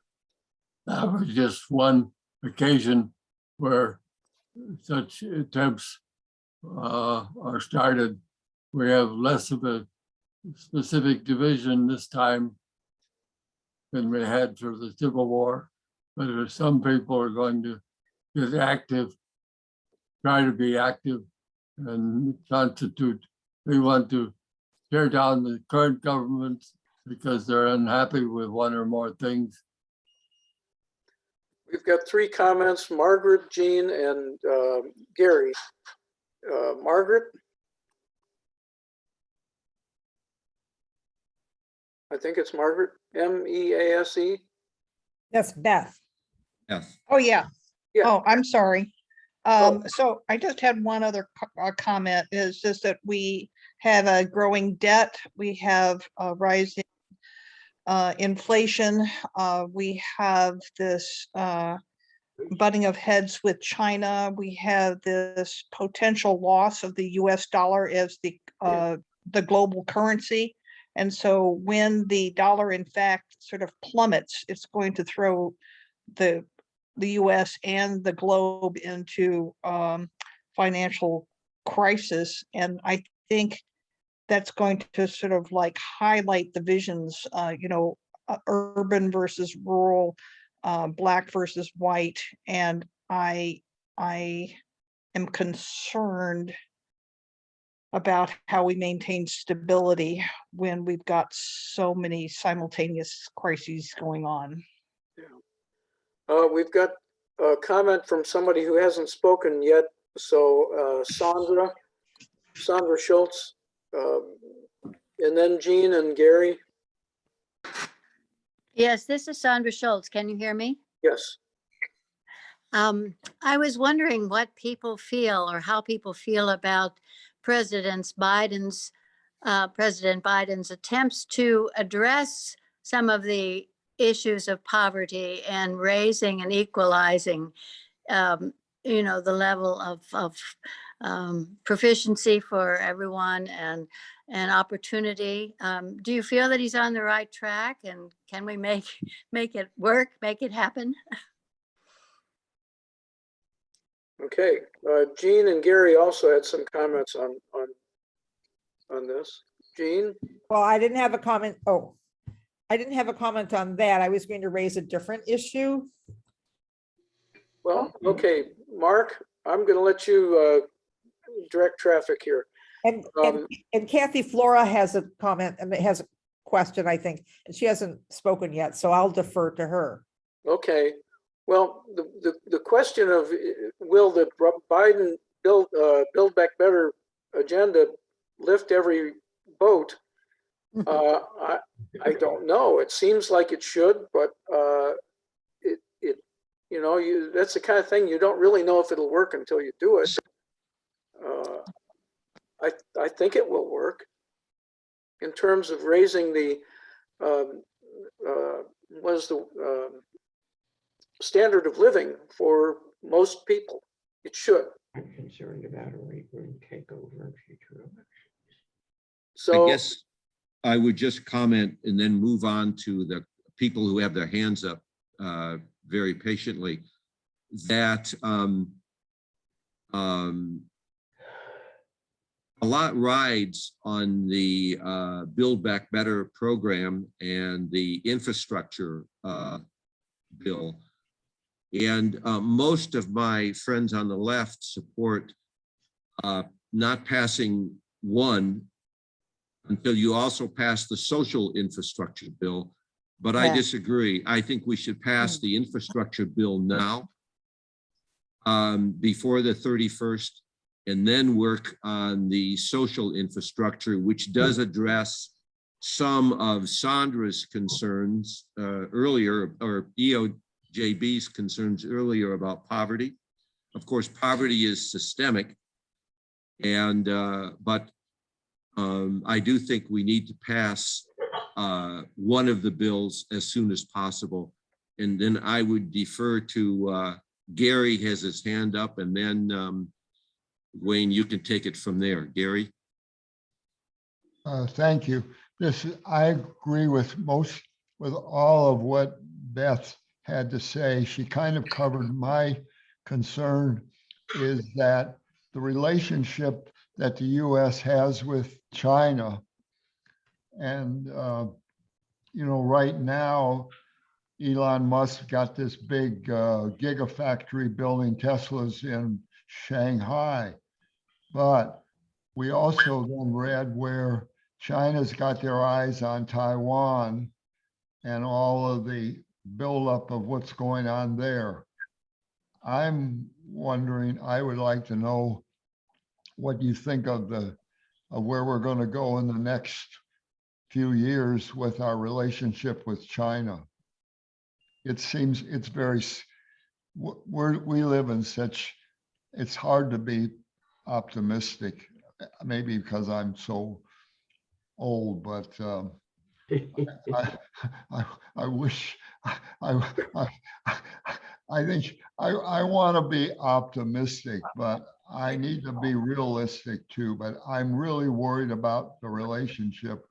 That was just one occasion where such attempts are started. We have less of a specific division this time than we had for the Civil War, but some people are going to get active, try to be active and constitute. They want to tear down the current government because they're unhappy with one or more things. We've got three comments: Margaret, Jean, and Gary. Margaret? I think it's Margaret, M-E-A-S-E. That's Beth. Yes. Oh, yeah. Yeah. Oh, I'm sorry. So I just had one other comment, is just that we have a growing debt. We have a rising inflation. We have this butting of heads with China. We have this potential loss of the US dollar as the global currency. And so when the dollar in fact sort of plummets, it's going to throw the US and the globe into financial crisis. And I think that's going to sort of like highlight the visions, urban versus rural, black versus white. And I am concerned about how we maintain stability when we've got so many simultaneous crises going on. We've got a comment from somebody who hasn't spoken yet. So Sandra Schultz, and then Jean and Gary. Yes, this is Sandra Schultz. Can you hear me? Yes. I was wondering what people feel or how people feel about President Biden's attempts to address some of the issues of poverty and raising and equalizing, the level of proficiency for everyone and opportunity. Do you feel that he's on the right track, and can we make it work, make it happen? Okay, Jean and Gary also had some comments on this. Jean? Well, I didn't have a comment. Oh, I didn't have a comment on that. I was going to raise a different issue. Well, okay, Mark, I'm going to let you direct traffic here. And Kathy Flora has a comment and has a question, I think, and she hasn't spoken yet, so I'll defer to her. Okay. Well, the question of will the Biden Build Back Better agenda lift every boat? I don't know. It seems like it should, but that's the kind of thing you don't really know if it'll work until you do it. I think it will work in terms of raising the standard of living for most people. It should. I'm concerned about a right-wing takeover in future elections. So I guess I would just comment and then move on to the people who have their hands up very patiently, that a lot rides on the Build Back Better program and the infrastructure bill. And most of my friends on the left support not passing one until you also pass the social infrastructure bill. But I disagree. I think we should pass the infrastructure bill now before the 31st, and then work on the social infrastructure, which does address some of Sandra's concerns earlier, or EOJB's concerns earlier about poverty. Of course, poverty is systemic, and but I do think we need to pass one of the bills as soon as possible. And then I would defer to Gary has his hand up, and then Wayne, you can take it from there. Gary? Thank you. I agree with all of what Beth had to say. She kind of covered my concern, is that the relationship that the US has with China. And, right now, Elon Musk got this big gigafactory building Teslas in Shanghai. But we also then read where China's got their eyes on Taiwan and all of the buildup of what's going on there. I'm wondering, I would like to know what you think of where we're going to go in the next few years with our relationship with China. It seems it's we live in such it's hard to be optimistic, maybe because I'm so old, but I wish I think I want to be optimistic, but I need to be realistic too. But I'm really worried about the relationship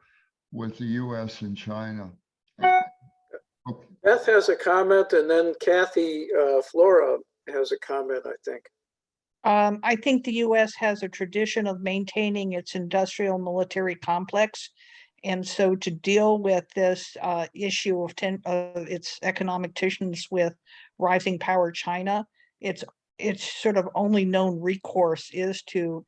with the US and China. Beth has a comment, and then Kathy Flora has a comment, I think. I think the US has a tradition of maintaining its industrial military complex. And so to deal with this issue of its economic tensions with rising power China, its sort of only known recourse is to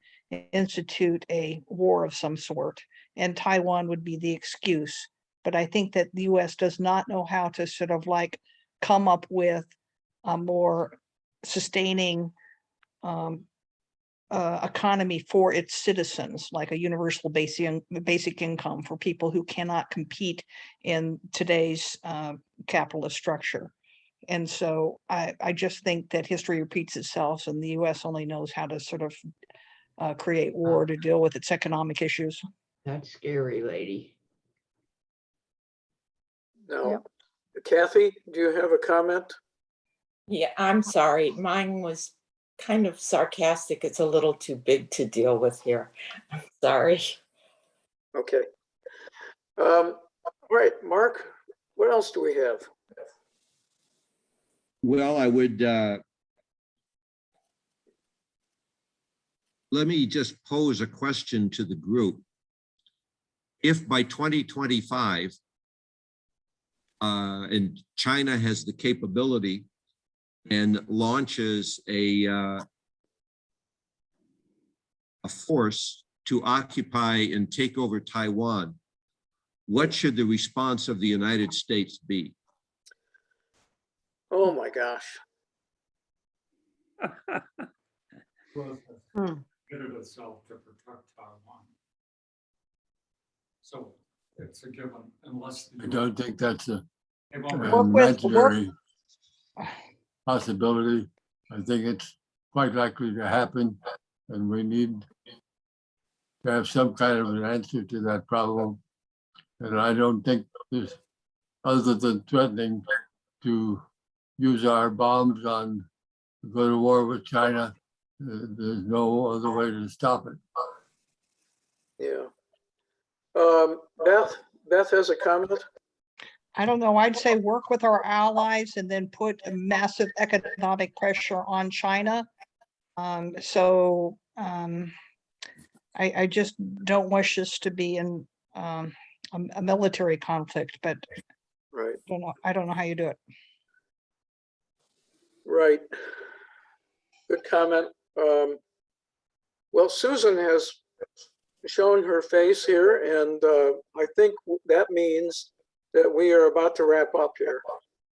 institute a war of some sort, and Taiwan would be the excuse. But I think that the US does not know how to sort of like come up with a more sustaining economy for its citizens, like a universal basic income for people who cannot compete in today's capitalist structure. And so I just think that history repeats itself, and the US only knows how to sort of create war to deal with its economic issues. That's scary, lady. No. Kathy, do you have a comment? Yeah, I'm sorry. Mine was kind of sarcastic. It's a little too big to deal with here. I'm sorry. Okay. All right, Mark, what else do we have? Well, I would, let me just pose a question to the group. If by 2025, and China has the capability and launches a force to occupy and take over Taiwan, what should the response of the United States be? Oh my gosh. Committed itself to protect Taiwan. So it's a given unless. I don't think that's a Work imaginary possibility. I think it's quite likely to happen, and we need to have some kind of an answer to that problem. And I don't think there's, other than threatening to use our bombs on, to go to war with China, there's no other way to stop it. Yeah. Beth has a comment. I don't know, I'd say work with our allies and then put a massive economic pressure on China. I just don't wish this to be in a military conflict, but right. I don't know how you do it. Right. Good comment. Well, Susan has shown her face here, and I think that means that we are about to wrap up here.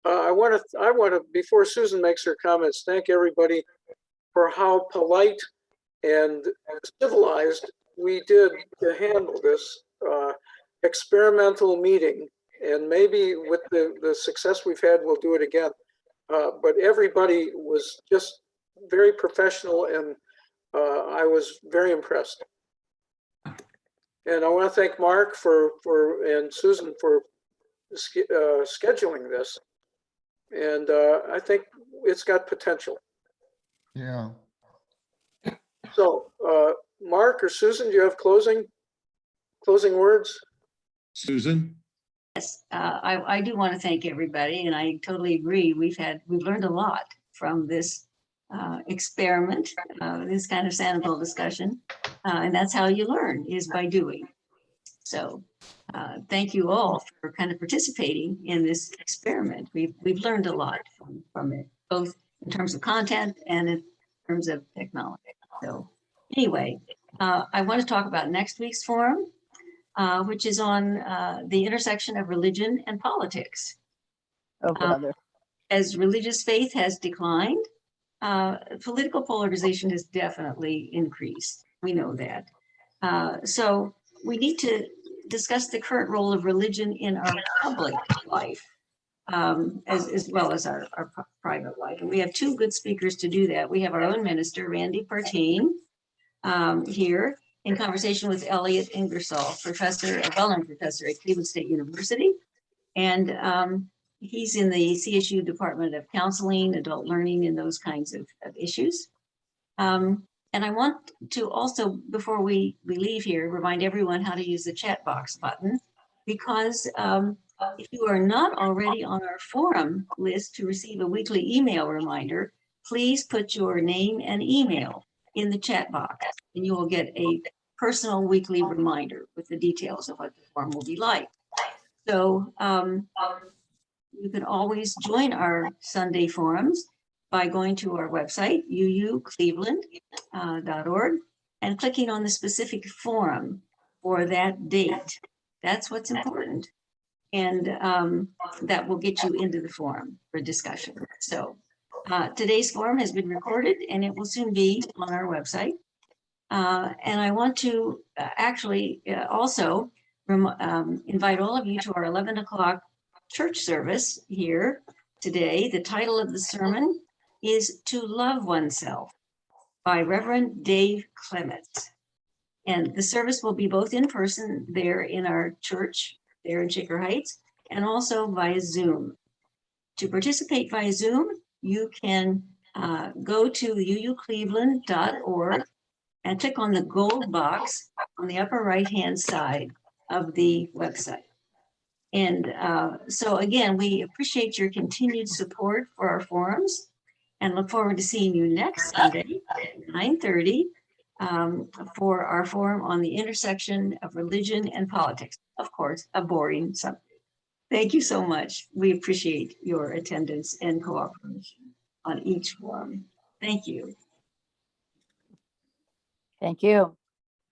I want to, before Susan makes her comments, thank everybody for how polite and civilized we did to handle this experimental meeting. And maybe with the success we've had, we'll do it again. But everybody was just very professional, and I was very impressed. And I want to thank Mark and Susan for scheduling this. And I think it's got potential. Yeah. So Mark or Susan, do you have closing words? Susan? Yes, I do want to thank everybody, and I totally agree. We've learned a lot from this experiment, this kind of Sanibel discussion, and that's how you learn, is by doing. So thank you all for kind of participating in this experiment. We've learned a lot from it, both in terms of content and in terms of technology. So anyway, I want to talk about next week's forum, which is on the intersection of religion and politics. As religious faith has declined, political polarization has definitely increased. We know that. So we need to discuss the current role of religion in our public life. as well as our private life. And we have two good speakers to do that. We have our own minister, Randy Partain, here in conversation with Elliot Ingersoll, professor, a well-known professor at Cleveland State University. And he's in the CSU Department of Counseling, Adult Learning, and those kinds of issues. And I want to also, before we leave here, remind everyone how to use the chat box button, because if you are not already on our forum list to receive a weekly email reminder, please put your name and email in the chat box, and you will get a personal weekly reminder with the details of what the forum will be like. So you can always join our Sunday forums by going to our website, uucleveland.org, and clicking on the specific forum for that date. That's what's important. And that will get you into the forum for discussion. So today's forum has been recorded and it will soon be on our website. And I want to actually also invite all of you to our 11 o'clock church service here today. The title of the sermon is To Love Oneself by Reverend Dave Clements. And the service will be both in person there in our church there in Shaker Heights and also via Zoom. To participate via Zoom, you can go to uucleveland.org and click on the gold box on the upper right-hand side of the website. And so again, we appreciate your continued support for our forums and look forward to seeing you next Sunday at 9:30 for our forum on the intersection of religion and politics. Of course, a boring subject. Thank you so much. We appreciate your attendance and cooperation on each forum. Thank you. Thank you.